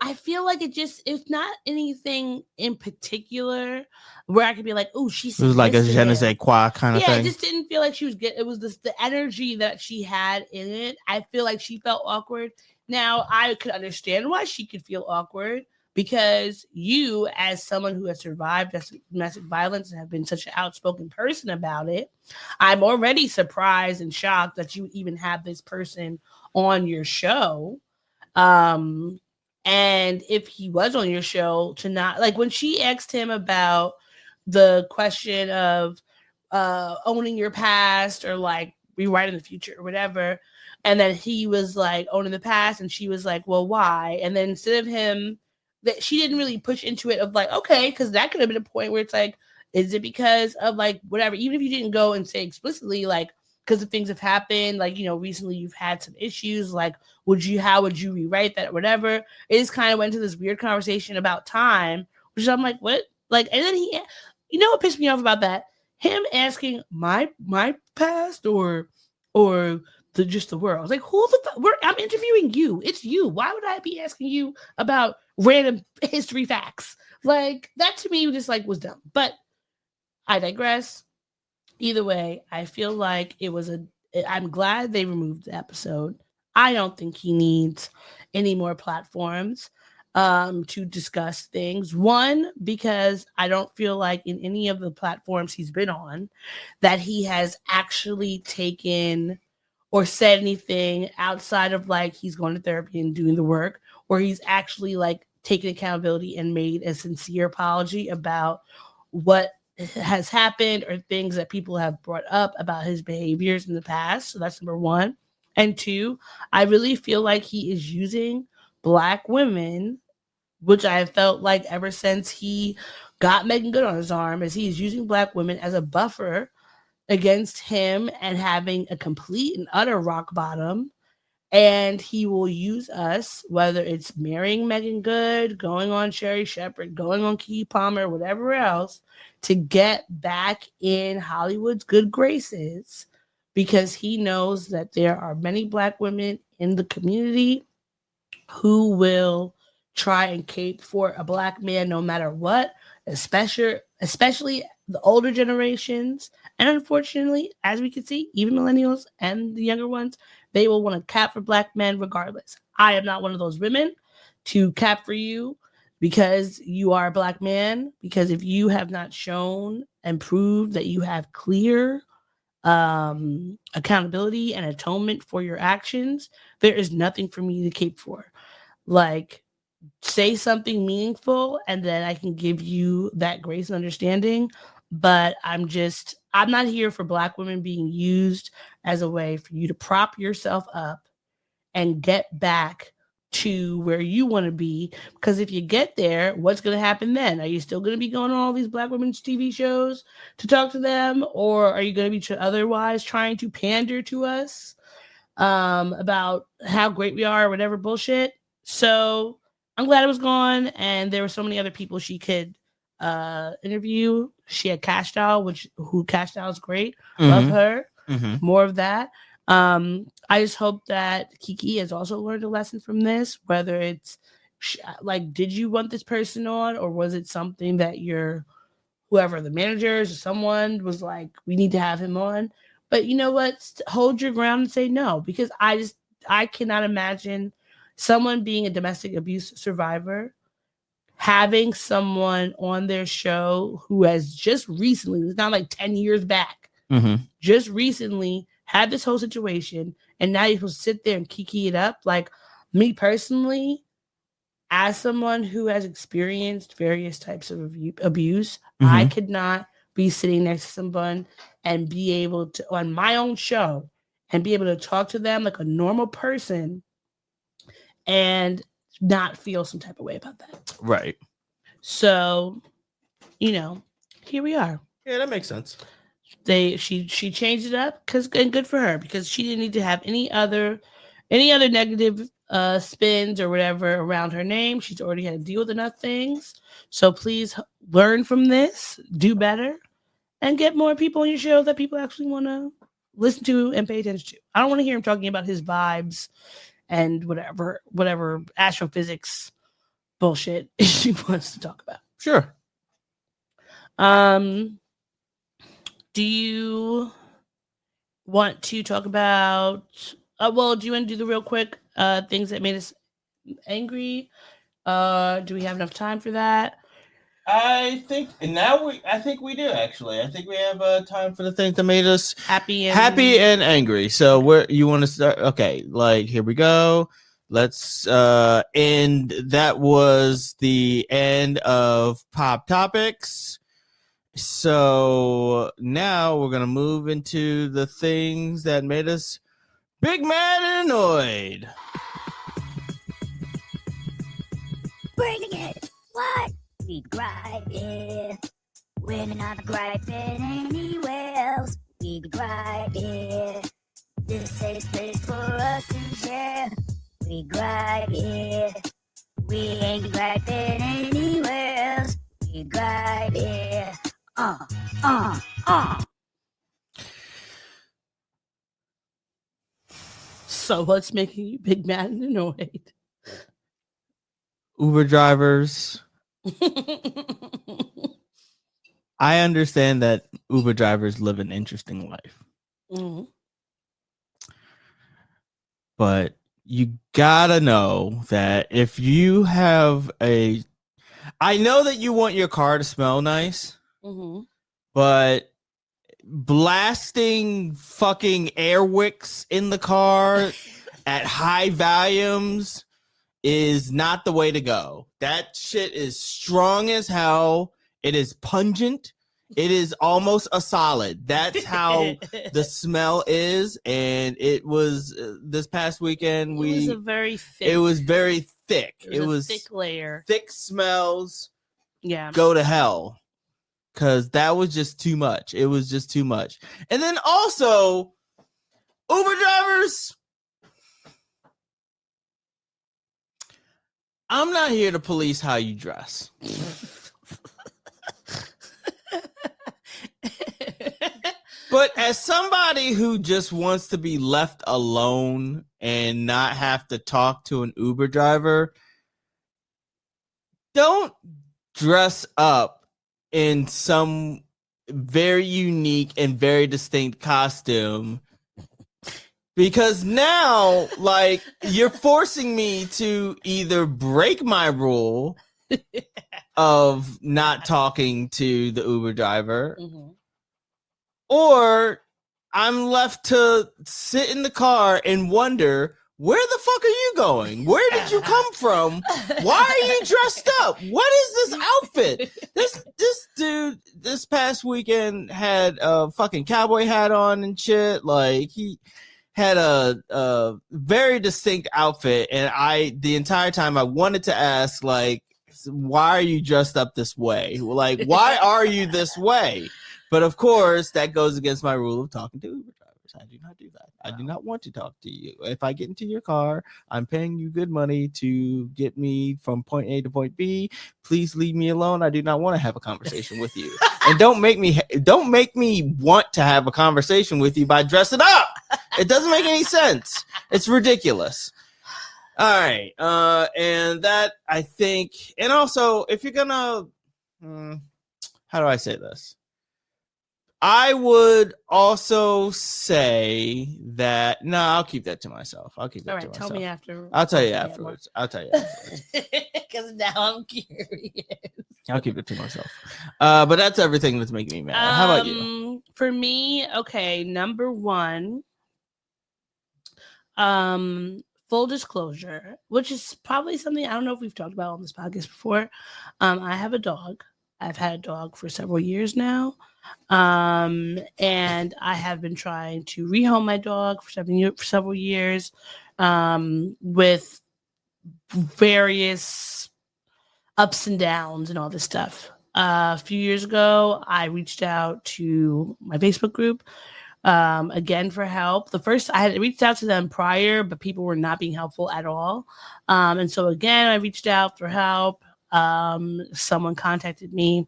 I feel like it's not anything in particular where I could be like, oh, she's. It was like a je ne sais quoi kind of thing. Yeah, I just didn't feel like she was good. It was the energy that she had in it. I feel like she felt awkward. Now, I could understand why she could feel awkward because you, as someone who has survived domestic violence and have been such an outspoken person about it, I'm already surprised and shocked that you even have this person on your show. And if he was on your show to not, like when she asked him about the question of owning your past or like rewriting the future or whatever, and then he was like owning the past and she was like, well, why? And then instead of him, that she didn't really push into it of like, okay, because that could have been a point where it's like, is it because of like whatever, even if you didn't go and say explicitly like, because of things have happened, like, recently you've had some issues, like, how would you rewrite that or whatever? It just kind of went to this weird conversation about time, which I'm like, what? Like, and then he, what pissed me off about that? Him asking my past or just the world. I was like, who the fuck? I'm interviewing you. It's you. Why would I be asking you about random history facts? Like, that to me just like was dumb. But I digress. Either way, I feel like I'm glad they removed the episode. I don't think he needs any more platforms to discuss things. One, because I don't feel like in any of the platforms he's been on that he has actually taken or said anything outside of like he's going to therapy and doing the work, or he's actually like taken accountability and made a sincere apology about what has happened or things that people have brought up about his behaviors in the past. So that's number one. And two, I really feel like he is using Black women, which I have felt like ever since he got Megan Good on his arm, is he is using Black women as a buffer against him and having a complete and utter rock bottom. And he will use us, whether it's marrying Megan Good, going on Sherry Shepherd, going on Keke Palmer, whatever else, to get back in Hollywood's good graces, because he knows that there are many Black women in the community who will try and cape for a Black man no matter what, especially the older generations. And unfortunately, as we can see, even millennials and the younger ones, they will want to cap for Black men regardless. I am not one of those women to cap for you because you are a Black man, because if you have not shown and proved that you have clear accountability and atonement for your actions, there is nothing for me to cape for. Like, say something meaningful and then I can give you that grace and understanding. But I'm not here for Black women being used as a way for you to prop yourself up and get back to where you want to be. Because if you get there, what's going to happen then? Are you still going to be going on all these Black women's TV shows to talk to them? Or are you going to be otherwise trying to pander to us about how great we are or whatever bullshit? So I'm glad it was gone. And there were so many other people she could interview. She had Cash Doll, who Cash Doll is great. Love her. More of that. I just hope that Keke has also learned a lesson from this, whether it's like, did you want this person on, or was it something that whoever the managers or someone was like, we need to have him on? But you know what? Hold your ground and say no, because I cannot imagine someone being a domestic abuse survivor having someone on their show who has just recently, it's not like 10 years back, just recently had this whole situation, and now you can sit there and kiki it up. Like, me personally, as someone who has experienced various types of abuse, I could not be sitting next to someone and be able to, on my own show, and be able to talk to them like a normal person and not feel some type of way about that. Right. So, here we are. Yeah, that makes sense. She changed it up and good for her, because she didn't need to have any other negative spins or whatever around her name. She's already had to deal with enough things. So please learn from this, do better, and get more people on your show that people actually want to listen to and pay attention to. I don't want to hear him talking about his vibes and whatever astrophysics bullshit she wants to talk about. Sure. Do you want to talk about do you want to do the real quick things that made us angry? Do we have enough time for that? I think we do, actually. I think we have time for the things that made us happy and angry. So where you want to start? Okay, here we go. Let's end. That was the end of Pop Topics. So now we're gonna move into the things that made us big, mad, and annoyed. Bringing it. What? We gripe it. We're not griping anywhere else. We gripe it. This safe space for us to share. We gripe it. We ain't griping anywhere else. We gripe it. So what's making you big, mad, and annoyed? Uber drivers. I understand that Uber drivers live an interesting life. But you gotta know that if you have I know that you want your car to smell nice, but blasting fucking air wicks in the car at high volumes is not the way to go. That shit is strong as hell. It is pungent. It is almost a solid. That's how the smell is. And it was this past weekend. It was a very thick. It was very thick. It was a thick layer. Thick smells. Yeah. Go to hell. Because that was just too much. It was just too much. And then also, Uber drivers. I'm not here to police how you dress. But as somebody who just wants to be left alone and not have to talk to an Uber driver, don't dress up in some very unique and very distinct costume, because now, like, you're forcing me to either break my rule of not talking to the Uber driver, or I'm left to sit in the car and wonder, where the fuck are you going? Where did you come from? Why are you dressed up? What is this outfit? This dude this past weekend had a fucking cowboy hat on and shit. Like, he had a very distinct outfit, and the entire time I wanted to ask, like, why are you dressed up this way? Like, why are you this way? But of course, that goes against my rule of talking to Uber drivers. I do not do that. I do not want to talk to you. If I get into your car, I'm paying you good money to get me from point A to point B. Please leave me alone. I do not want to have a conversation with you. And don't make me want to have a conversation with you by dressing up. It doesn't make any sense. It's ridiculous. All right. And that, I think, and also, if you're gonna, how do I say this? I would also say that I'll keep that to myself. I'll keep that to myself. Tell me after. I'll tell you afterwards. Because now I'm curious. I'll keep it to myself. But that's everything that's making me mad. How about you? For me, okay, number one, full disclosure, which is probably something I don't know if we've talked about on this podcast before. I have a dog. I've had a dog for several years now. And I have been trying to rehome my dog for several years, with various ups and downs and all this stuff. A few years ago, I reached out to my Facebook group, again for help. I had reached out to them prior, but people were not being helpful at all. And so again, I reached out for help. Someone contacted me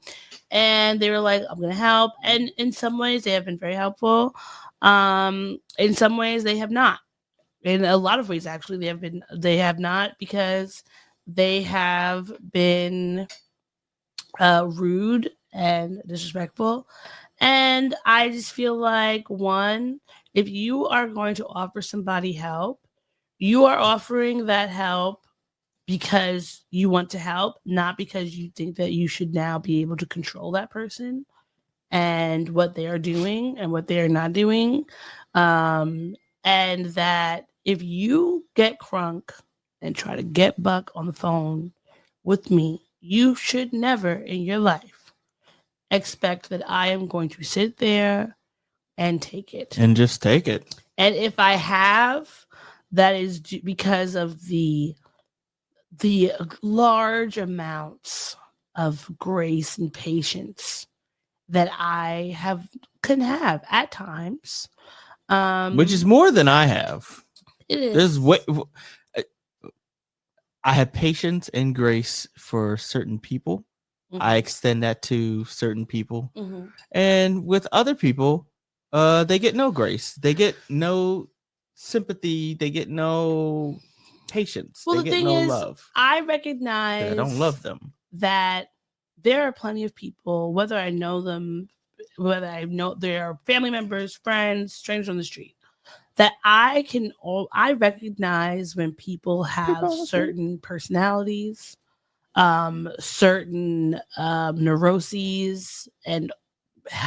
and they were like, I'm going to help. And in some ways they have been very helpful. In some ways they have not. In a lot of ways, actually, they have not, because they have been rude and disrespectful. And I just feel like, one, if you are going to offer somebody help, you are offering that help because you want to help, not because you think that you should now be able to control that person and what they are doing and what they are not doing. And that if you get crunk and try to get Buck on the phone with me, you should never in your life expect that I am going to sit there and take it. And just take it. And if I have, that is because of the large amounts of grace and patience that I can have at times. Which is more than I have. It is. I have patience and grace for certain people. Mm-hmm. I extend that to certain people. Mm-hmm. And with other people, they get no grace. They get no sympathy. They get no patience. Well, they the get thing no is, love. I recognize I don't love them. That there are plenty of people, whether I know them, whether I know they are family members, friends, strangers on the street, that I recognize when people have certain personalities, certain neuroses and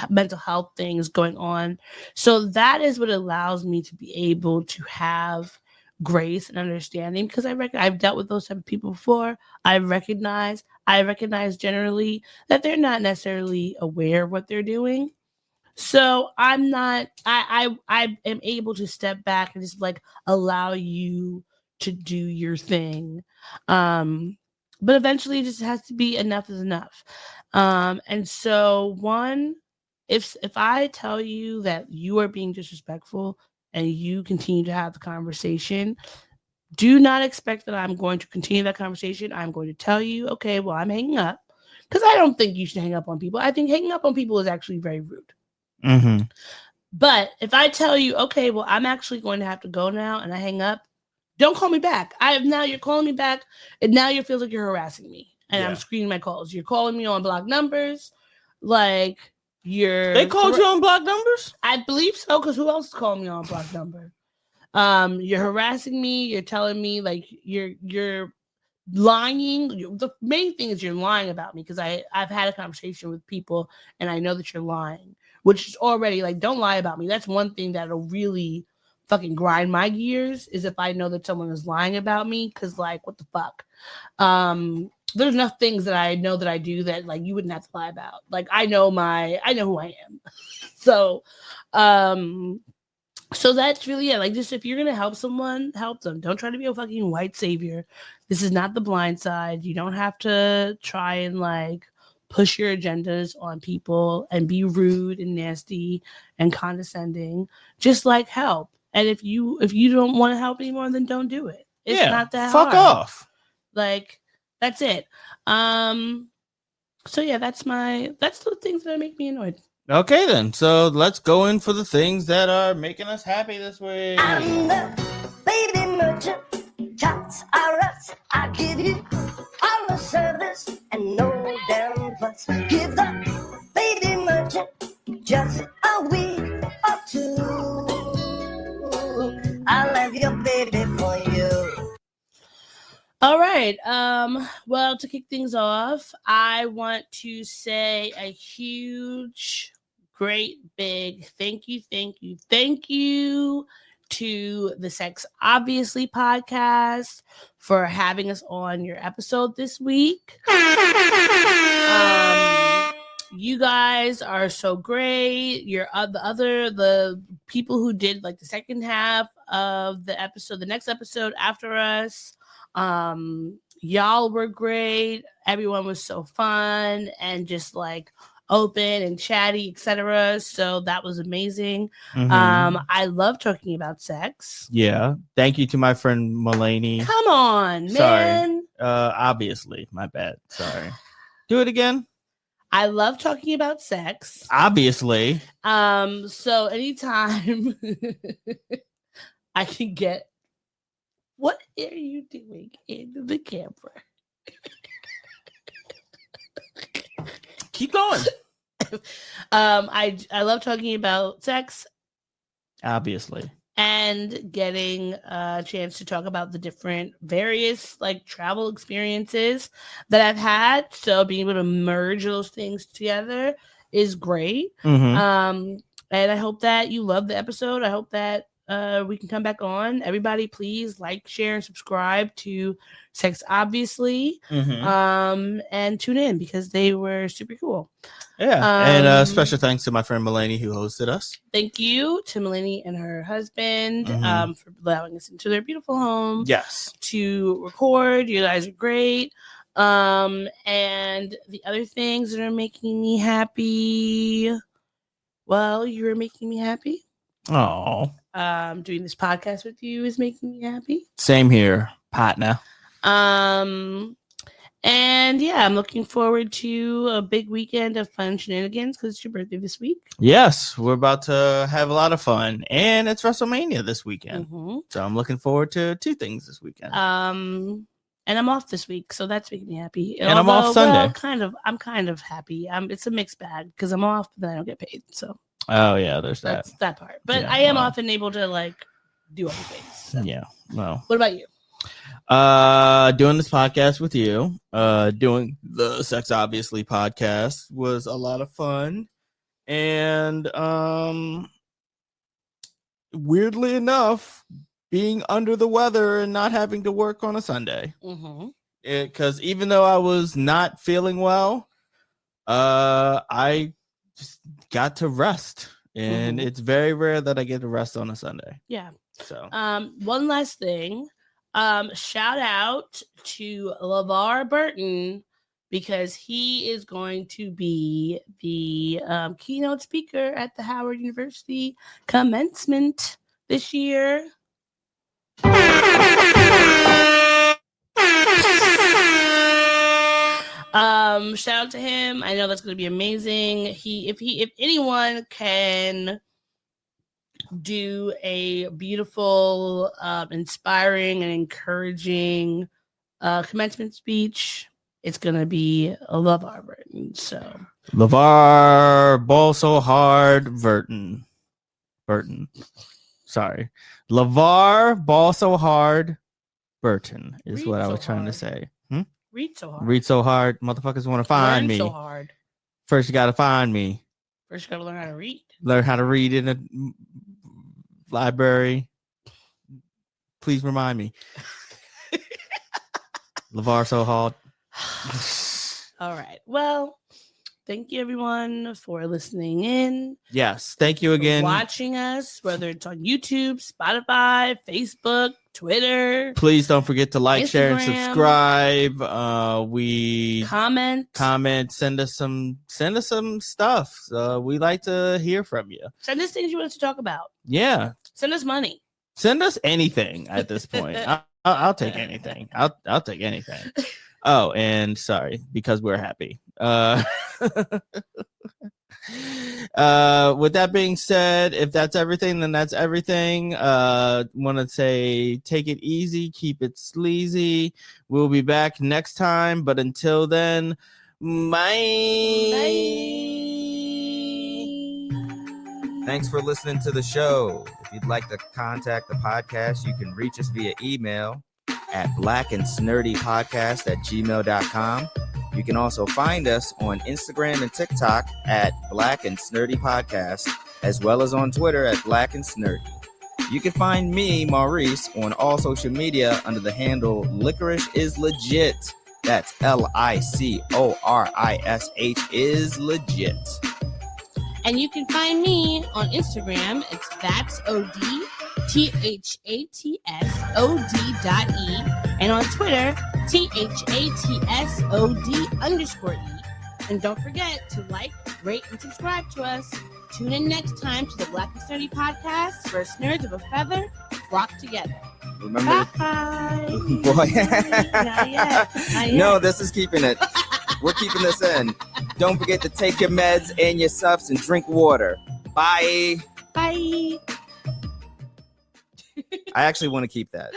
mental health things going on. So that is what allows me to be able to have grace and understanding, because I've dealt with those type of people before. I recognize I recognize generally that they're not necessarily aware of what they're doing. So I'm not, I am able to step back and just like allow you to do your thing. But eventually it just has to be enough is enough. And so if I tell you that you are being disrespectful and you continue to have the conversation, do not expect that I'm going to continue that conversation. I'm going to tell you, okay, well, I'm hanging up, because I don't think you should hang up on people. I think hanging up on people is actually very rude. Mm-hmm. But if I tell you, okay, well, I'm actually going to have to go now, and I hang up, don't call me back. Now you're calling me back, and now you feel like you're harassing me, and I'm screening my calls. You're calling me on blocked numbers, like They called you on blocked numbers? I believe so, because who else is calling me on a blocked number? You're harassing me. You're telling me like you're lying. The main thing is you're lying about me, because I've had a conversation with people and I know that you're lying, which is already like, don't lie about me. That's one thing that'll really fucking grind my gears, is if I know that someone is lying about me, because like, what the fuck? There's enough things that I know that I do that like you wouldn't have to lie about. Like I know who I am. So that's really it. Like, just if you're gonna help someone, help them. Don't try to be a fucking white savior. This is not The Blind Side. You don't have to try and like push your agendas on people and be rude and nasty and condescending. Just like help. And if you don't want to help anymore, then don't do it. It's not that fuck hard. off. Like, that's it. So yeah, that's the things that make me annoyed. Okay, then. So let's go in for the things that are making us happy this week. I'm the baby merchant. Tots are us. I give you all the service and no damn fuss. Give the baby merchant just a week or two. I'll have your baby for you. All right. Well, to kick things off, I want to say a huge, great, big thank you to the Sex Obviously podcast for having us on your episode this week. You guys are so great. You're the people who did like the second half of the episode, the next episode after us. Y'all were great. Everyone was so fun and just like open and chatty, etc. So that was amazing. Mm-hmm. I love talking about sex. Yeah. Thank you to my friend Mulaney. Come on, man. Sorry. Obviously, my bad. Sorry. Do it again. I love talking about sex. Obviously. So anytime I can get, what are you doing in the camera? Keep going. I love talking about sex. Obviously. And getting a chance to talk about the different various like travel experiences that I've had. So being able to merge those things together is great. Mm-hmm. And I hope that you love the episode. I hope that we can come back on. Everybody, please like, share, and subscribe to Sex Obviously. Mm-hmm. And tune in because they were super cool. Yeah. And special thanks to my friend Mulaney who hosted us. Thank you to Mulaney and her husband Mm-hmm. for allowing us into their beautiful home. Yes. To record. You guys are great. And the other things that are making me happy. Well, you're making me happy. Oh. Doing this podcast with you is making me happy. Same here, partner. And yeah, I'm looking forward to a big weekend of fun shenanigans because it's your birthday this week. Yes, we're about to have a lot of fun, and it's WrestleMania this weekend. Mm-hmm. So I'm looking forward to two things this weekend. And I'm off this week, so that's making me happy. And I'm off Sunday. Well, I'm kind of happy. It's a mixed bag because I'm off, but then I don't get paid. So. Oh yeah, there's that. That's that part. But yeah, I am off and able to like do other things. So. Yeah. Well. What about you? Doing this podcast with you, doing the Sex Obviously podcast was a lot of fun. And weirdly enough, being under the weather and not having to work on a Sunday. Mm-hmm. because even though I was not feeling well, I just got to rest, and it's very rare that I get to rest on a Sunday. Yeah. So, one last thing, shout out to LeVar Burton, because he is going to be the keynote speaker at the Howard University commencement this year. Shout out to him. I know that's going to be amazing. If anyone can do a beautiful, inspiring, and encouraging commencement speech, it's gonna be a LeVar Burton. So LeVar ball so hard Burton. Sorry, LeVar ball so hard Burton is what I was trying to say. Read so hard. Read so hard, motherfuckers want to find me. So hard. First, you gotta find me. First, you gotta learn how to read. Learn how to read in a library. Please remind me. LeVar so hard. All right. Well, thank you everyone for listening in. Yes. Thank you again. Watching us, whether it's on YouTube, Spotify, Facebook, Twitter. Please don't forget to like, Instagram, share, and subscribe. We comment, send us some stuff. We like to hear from you. Send us things you want us to talk about. Yeah. Send us money. Send us anything at this point. I'll take anything. I'll take anything. Oh, and sorry, because we're happy. With that being said, if that's everything, then that's everything. Want to say take it easy, keep it sleazy. We'll be back next time, but until then, bye. Thanks for listening to the show. If you'd like to contact the podcast, you can reach us via email at blackandsnerdypodcast@gmail.com. You can also find us on Instagram and TikTok at Black and Snurdy Podcast, as well as on Twitter at Black and Snurdy. You can find me, Maurice, on all social media under the handle Licorish is Legit. That's LICORISH is legit. And you can find me on Instagram. It's ThatsOD, THATSOD.E. And on Twitter, THATSOD_E. And don't forget to like, rate, and subscribe to us. Tune in next time to the Black and Snurdy Podcast, where nerds of a feather flock together. Remember, bye. Boy. Not yet. No, this is keeping it. We're keeping this in. Don't forget to take your meds and your subs and drink water. Bye. Bye. I actually want to keep that.